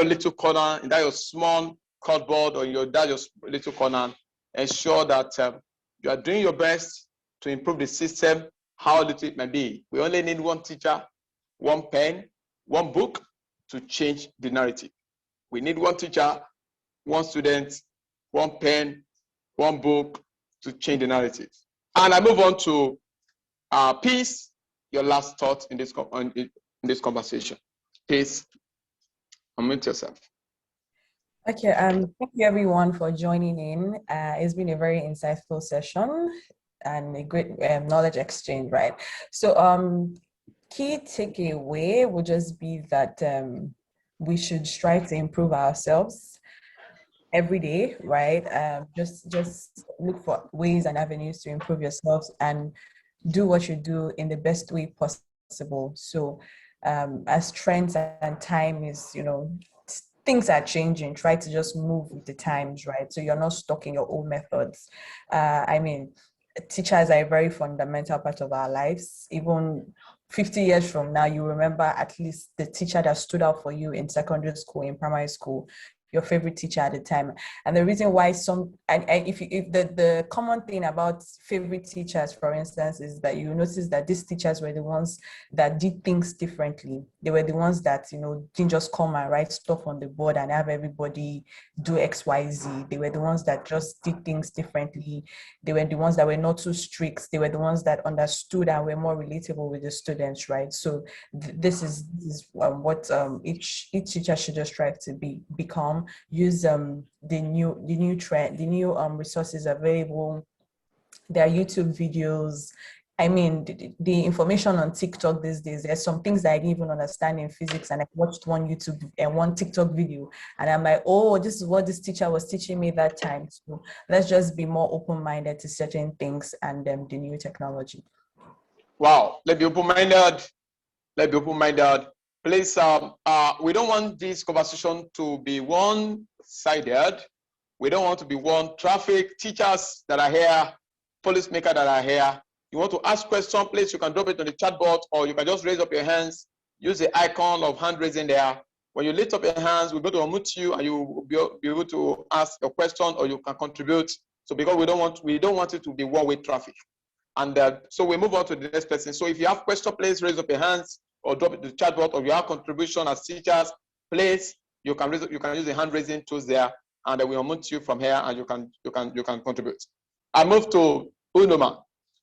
little corner, in that your small cardboard, or in your little corner, ensure that you are doing your best to improve the system, how little it may be. We only need one teacher, one pen, one book to change the narrative. We need one teacher, one student, one pen, one book to change the narrative. And I move on to Peace, your last thought in this conversation. Peace, unmute yourself. Okay, thank you everyone for joining in. It's been a very insightful session and a great knowledge exchange, right? So key takeaway would just be that we should strive to improve ourselves every day, right? Just look for ways and avenues to improve yourselves and do what you do in the best way possible. So as trends and time is, things are changing, try to just move with the times, right? So you're not stuck in your old methods. Teachers are a very fundamental part of our lives. Even 50 years from now, you remember at least the teacher that stood out for you in secondary school, in primary school, your favorite teacher at the time. And the reason why if the common thing about favorite teachers, for instance, is that you notice that these teachers were the ones that did things differently. They were the ones that, didn't just come and write stuff on the board and have everybody do X, Y, Z. They were the ones that just did things differently. They were the ones that were not too strict. They were the ones that understood and were more relatable with the students, right? So this is what each teacher should just strive to become. Use the new trend, the new resources available. There are YouTube videos. I mean, the information on TikTok these days, there's some things that I didn't even understand in physics, and I watched one YouTube and one TikTok video, and I'm like, oh, this is what this teacher was teaching me that time. So let's just be more open-minded to certain things and the new technology. Wow, let's be open-minded. Let's be open-minded. Please, we don't want this conversation to be one-sided. We don't want to be one traffic. Teachers that are here, policymakers that are here, you want to ask questions, please, you can drop it on the chat board, or you can just raise up your hands. Use the icon of hand raising there. When you lift up your hands, we're going to unmute you, and you will be able to ask a question, or you can contribute. So because we don't want it to be one-way traffic. And so we move on to the next person. So if you have questions, please raise up your hands or drop it in the chat board, or you have contribution as teachers, please, you can use the hand raising tools there, and we will unmute you from here, and you can contribute. I move to Unoma.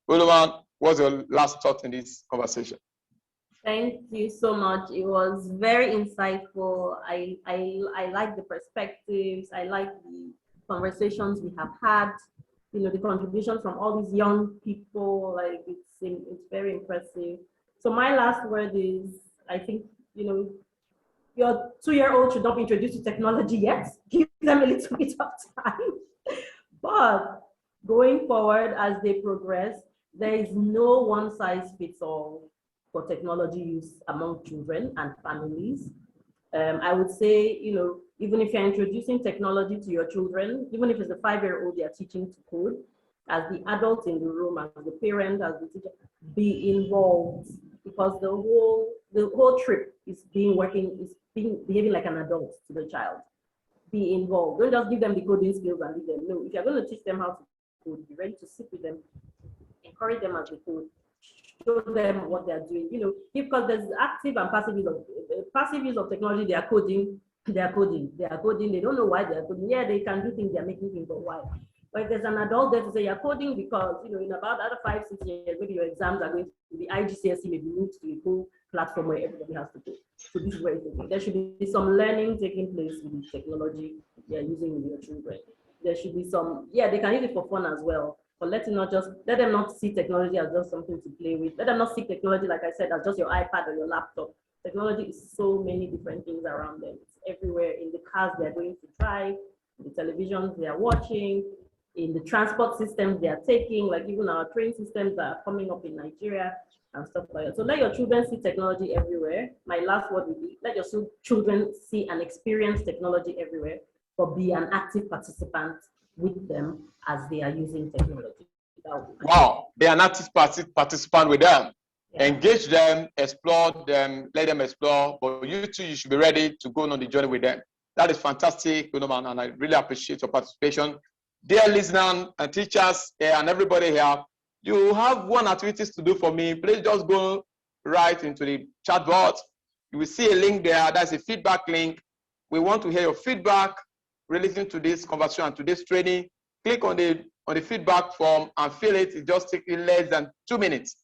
Unoma, what's your last thought in this conversation? Thank you so much. It was very insightful. I like the perspectives. I like the conversations we have had. The contributions from all these young people. Like it's very impressive. So my last word is, I think your 2-year-old should not be introduced to technology yet. Give them a little bit of time. But going forward, as they progress, there is no one-size-fits-all for technology use among children and families. I would say, even if you're introducing technology to your children, even if it's a 5-year-old you're teaching to code, as the adult in the room, as the parent, as the teacher, be involved, because the whole trip is behaving like an adult to the child. Be involved. Don't just give them the coding skills and leave them. No, if you're going to teach them how to code, be ready to sit with them, encourage them as they code, show them what they're doing. Because there's active and passive use of technology. They are coding. They don't know why they're coding. Yeah, they can do things. They're making things, but why? But if there's an adult there to say you're coding because in about other 5-6 years, maybe your exams are going to be IGCSE, maybe moved to a whole platform where everybody has to code. So this is where it's going. There should be some learning taking place with the technology you're using with your children. There should be some, they can use it for fun as well. But let them not see technology as just something to play with. Let them not see technology, like I said, as just your iPad or your laptop. Technology is so many different things around them. It's everywhere, in the cars they're going to drive, in the televisions they are watching, in the transport systems they are taking, like even our train systems that are coming up in Nigeria and stuff like that. So let your children see technology everywhere. My last word would be, let your children see and experience technology everywhere, but be an active participant with them as they are using technology. Wow, be an active participant with them. Yeah. Engage them, explore them, let them explore, but you too, you should be ready to go on the journey with them. That is fantastic, and I really appreciate your participation. Dear listeners and teachers and everybody here, you have one activities to do for me. Please just go right into the chat box. You will see a link there. That's a feedback link. We want to hear your feedback relating to this conversation and to this training. Click on the feedback form and fill it. It just takes you less than 2 minutes.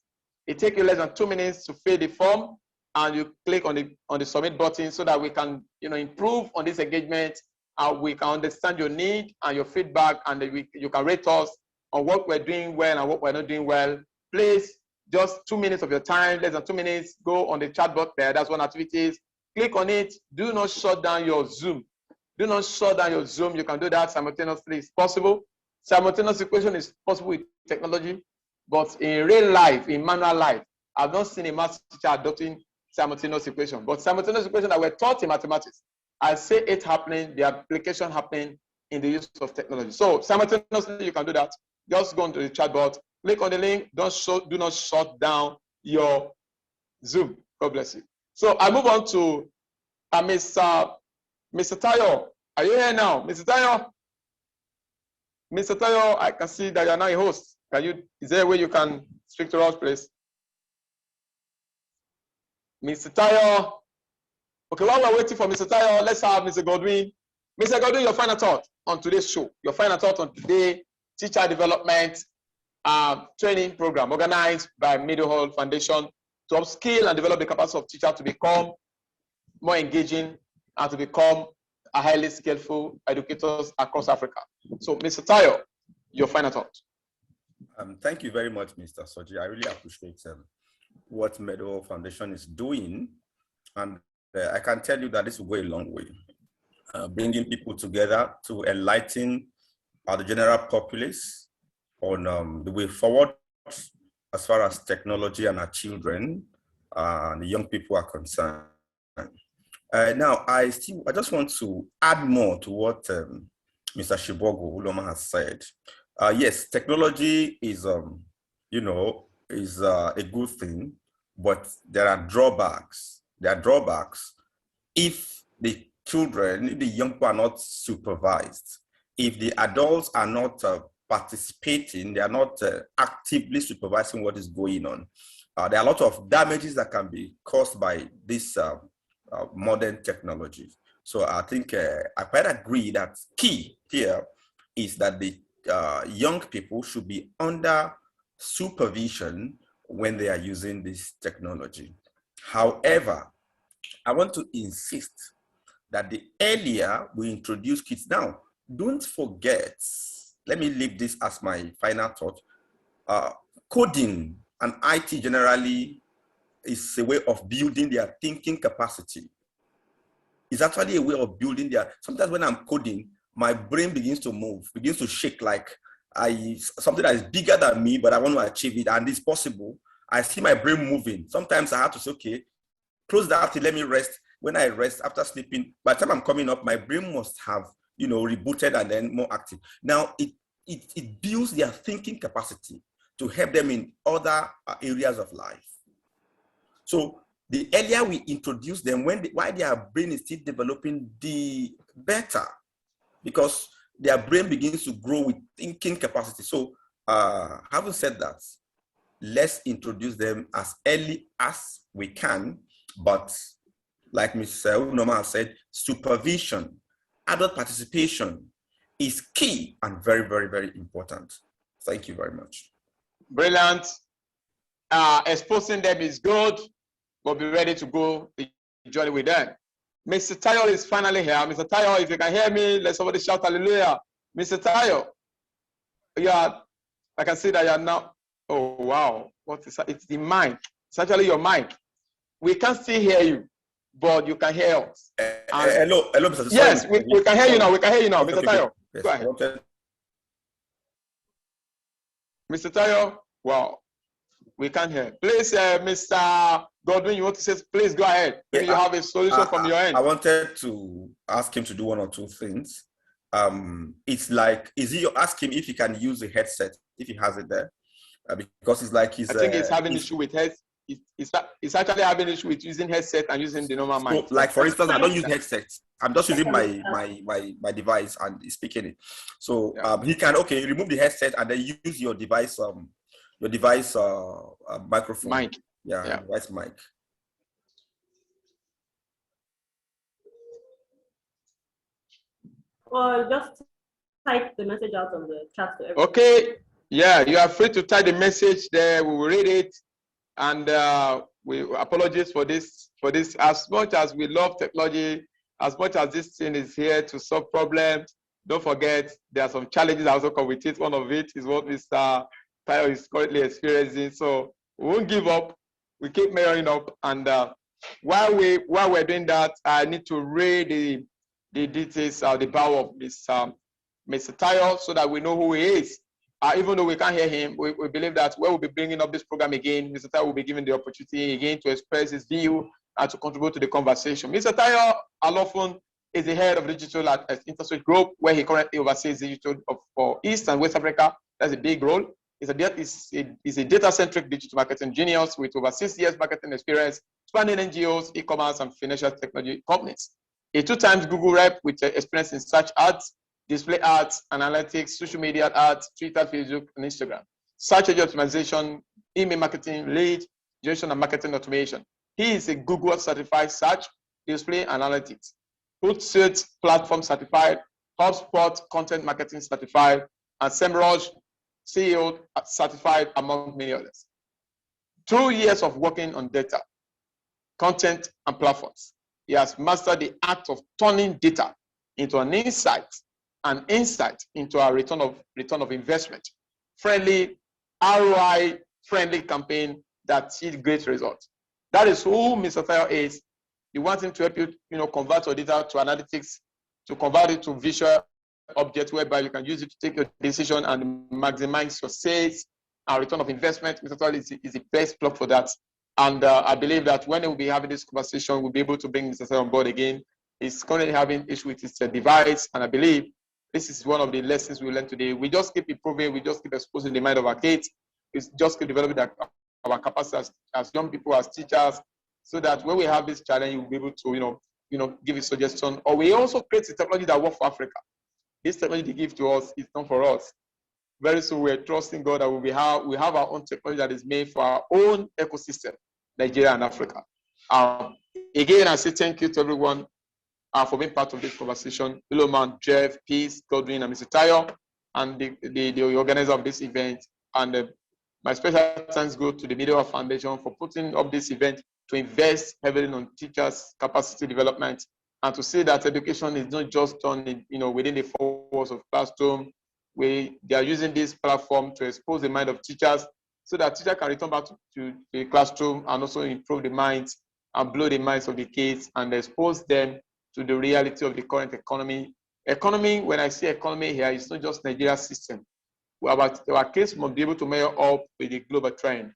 It takes you less than 2 minutes to fill the form, and you click on the submit button so that we can improve on this engagement, and we can understand your need and your feedback, and you can rate us on what we're doing well and what we're not doing well. Please, just 2 minutes of your time, less than 2 minutes, go on the chat box there. That's one activity. Click on it. Do not shut down your Zoom. Do not shut down your Zoom. You can do that simultaneously. It's possible. Simultaneous equation is possible with technology, but in real life, in manual life, I've not seen a math teacher adopting simultaneous equation. But simultaneous equation that were taught in mathematics, I say it happening, the application happening in the use of technology. So simultaneously, you can do that. Just go into the chat box, click on the link. Do not shut down your Zoom. God bless you. So I move on to Mr. Tayo. Are you here now, Mr. Tayo? Mr. Tayo, I can see that you're now a host. Is there a way you can speak to us, please? Mr. Tayo. Okay, while we're waiting for Mr. Tayo, let's have Mr. Godwin. Mr. Godwin, your final thought on today's show. Your final thought on today's teacher development training program organized by Middle Foundation to upskill and develop the capacity of teachers to become more engaging and to become a highly skillful educators across Africa. So, Mr. Tayo, your final thought. Thank you very much, Mr. Soji. I really appreciate what Meadow Foundation is doing. And I can tell you that this will go a long way. Bringing people together to enlighten the general populace on the way forward as far as technology and our children and the young people are concerned. Now, I just want to add more to what Mr. Shibogo Uloma has said. Yes, technology is, is a good thing, but there are drawbacks. There are drawbacks if the children, if the young people are not supervised, if the adults are not participating, they are not actively supervising what is going on. There are a lot of damages that can be caused by this modern technology. So I think I quite agree that key here is that the young people should be under supervision when they are using this technology. However, I want to insist that the earlier we introduce kids now, don't forget, let me leave this as my final thought, coding and IT generally is a way of building their thinking capacity. It's actually a way of building sometimes when I'm coding, my brain begins to move, begins to shake like something that is bigger than me, but I want to achieve it, and it's possible. I see my brain moving. Sometimes I have to say, okay, close that, let me rest. When I rest after sleeping, by the time I'm coming up, my brain must have, rebooted and then more active. Now, it builds their thinking capacity to help them in other areas of life. So the earlier we introduce them, while their brain is still developing, the better, because their brain begins to grow with thinking capacity. So having said that, let's introduce them as early as we can, but like Ms. Unoma said, supervision, adult participation is key and very, very, very important. Thank you very much. Brilliant. Exposing them is good, but be ready to go the journey with them. Mr. Tayo is finally here. Mr. Tayo, if you can hear me, let somebody shout hallelujah. Mr. Tayo, I can see that you are now, oh wow, what is that? It's the mic. It's actually your mic. We can't still hear you, but you can hear us. Hello, Mr. Yes, we can hear you now. We can hear you now, Mr. Tayo. Yes, go ahead. Mr. Tayo, wow. We can't hear. Please, Mr. Godwin, you want to say, please go ahead. Maybe you have a solution from your end. I wanted to ask him to do one or two things. It's like, ask him if he can use a headset, if he has it there. Because it's like I think he's having issue with headset. He's actually having issue with using headset and using the normal mic. So, like for instance, I don't use headsets. I'm just using my device and speaking it. So he can remove the headset and then use your device microphone. Mic. Yeah, device mic. Or just type the message out on the chat to everyone. Okay. Yeah, you are free to type the message there. We will read it. And we apologize for this. As much as we love technology, as much as this thing is here to solve problems, don't forget there are some challenges that also come with it. One of it is what Mr. Tayo is currently experiencing. So we won't give up. We keep measuring up. And while we're doing that, I need to read the details of the power of this Mr. Tayo so that we know who he is. Even though we can't hear him, we believe that when we'll be bringing up this program again, Mr. Tayo will be given the opportunity again to express his view and to contribute to the conversation. Mr. Tayo Alofun is the head of digital at Interswitch Group, where he currently oversees digital for East and West Africa. That's a big role. He's a data-centric digital marketing genius with over 6 years marketing experience, spanning NGOs, e-commerce, and financial technology companies. A 2-time Google rep with experience in search ads, display ads, analytics, social media ads, Twitter, Facebook, and Instagram, search engine optimization, email marketing, lead generation, and marketing automation. He is a Google certified search, display analytics, Hootsuite platform certified, HubSpot content marketing certified, and SEMrush CEO certified, among many others. 2 years of working on data, content, and platforms. He has mastered the art of turning data into an insight into a return of investment, friendly, ROI friendly campaign that yields great results. That is who Mr. Tayo is. You want him to help you, convert your data to analytics, to convert it to visual objects whereby you can use it to take your decision and maximize your sales and return of investment. Mr. Tayo is the best plug for that. And I believe that when we'll be having this conversation, we'll be able to bring Mr. Tayo on board again. He's currently having issue with his device, and I believe this is one of the lessons we learned today. We just keep improving. We just keep exposing the mind of our kids. We just keep developing our capacity as young people, as teachers, so that when we have this challenge, we'll be able to, give a suggestion. Or we also create a technology that works for Africa. This technology they give to us is not for us. Very soon, we're trusting God that we have our own technology that is made for our own ecosystem, Nigeria and Africa. Again, I say thank you to everyone for being part of this conversation. Hello, man, Jeff, Peace, Godwin, and Mr. Tayo, and the organizer of this event. And my special thanks go to the Media Foundation for putting up this event to invest heavily on teachers' capacity development and to see that education is not just done within the 4 walls of classroom. They are using this platform to expose the mind of teachers so that teachers can return back to the classroom and also improve the minds and blow the minds of the kids and expose them to the reality of the current economy. Economy, when I say economy here, it's not just Nigeria's system. Our kids must be able to measure up with the global trend.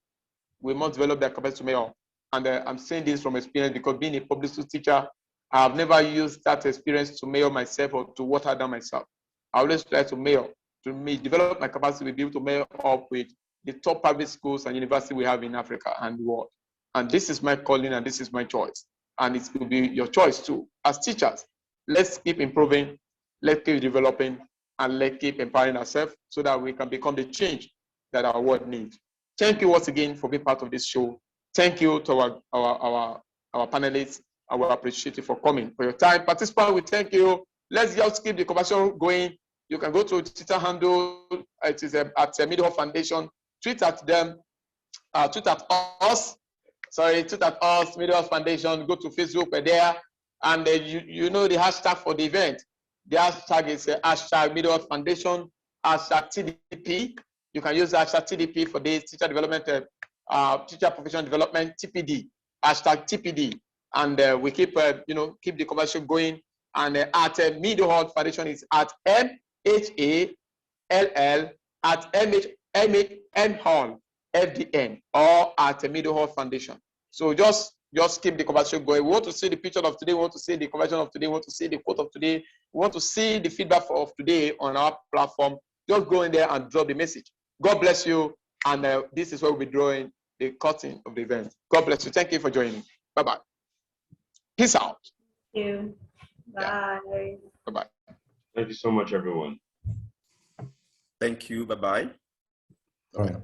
We must develop their capacity to measure. And I'm saying this from experience because being a public school teacher, I have never used that experience to measure myself or to water down myself. I always try to measure, develop my capacity to be able to measure up with the top private schools and universities we have in Africa and the world. And this is my calling and this is my choice. And it will be your choice too. As teachers, let's keep improving, let's keep developing, and let's keep empowering ourselves so that we can become the change that our world needs. Thank you once again for being part of this show. Thank you to our panelists. I will appreciate you for coming, for your time. Participants, we thank you. Let's just keep the conversation going. You can go to Twitter handle. It is at Media Foundation. Tweet at them. Tweet at us. Tweet at us, Media Foundation. Go to Facebook, we're there. And you know the hashtag for the event. The hashtag is hashtag Media Foundation, hashtag TDP. You can use hashtag TDP for this teacher development, teacher professional development, TPD, hashtag TPD. And we keep the conversation going. And at Media Foundation is at MHALL at MHALL FDN or at a Middle Hall Foundation. So just keep the conversation going. We want to see the picture of today. We want to see the conversation of today. We want to see the quote of today. We want to see the feedback of today on our platform. Just go in there and drop the message. God bless you. And this is where we'll be drawing the curtain of the event. God bless you. Thank you for joining. Bye-bye. Peace out. Thank you. Bye. Yeah. Bye-bye. Thank you so much, everyone. Thank you. Bye-bye. All right.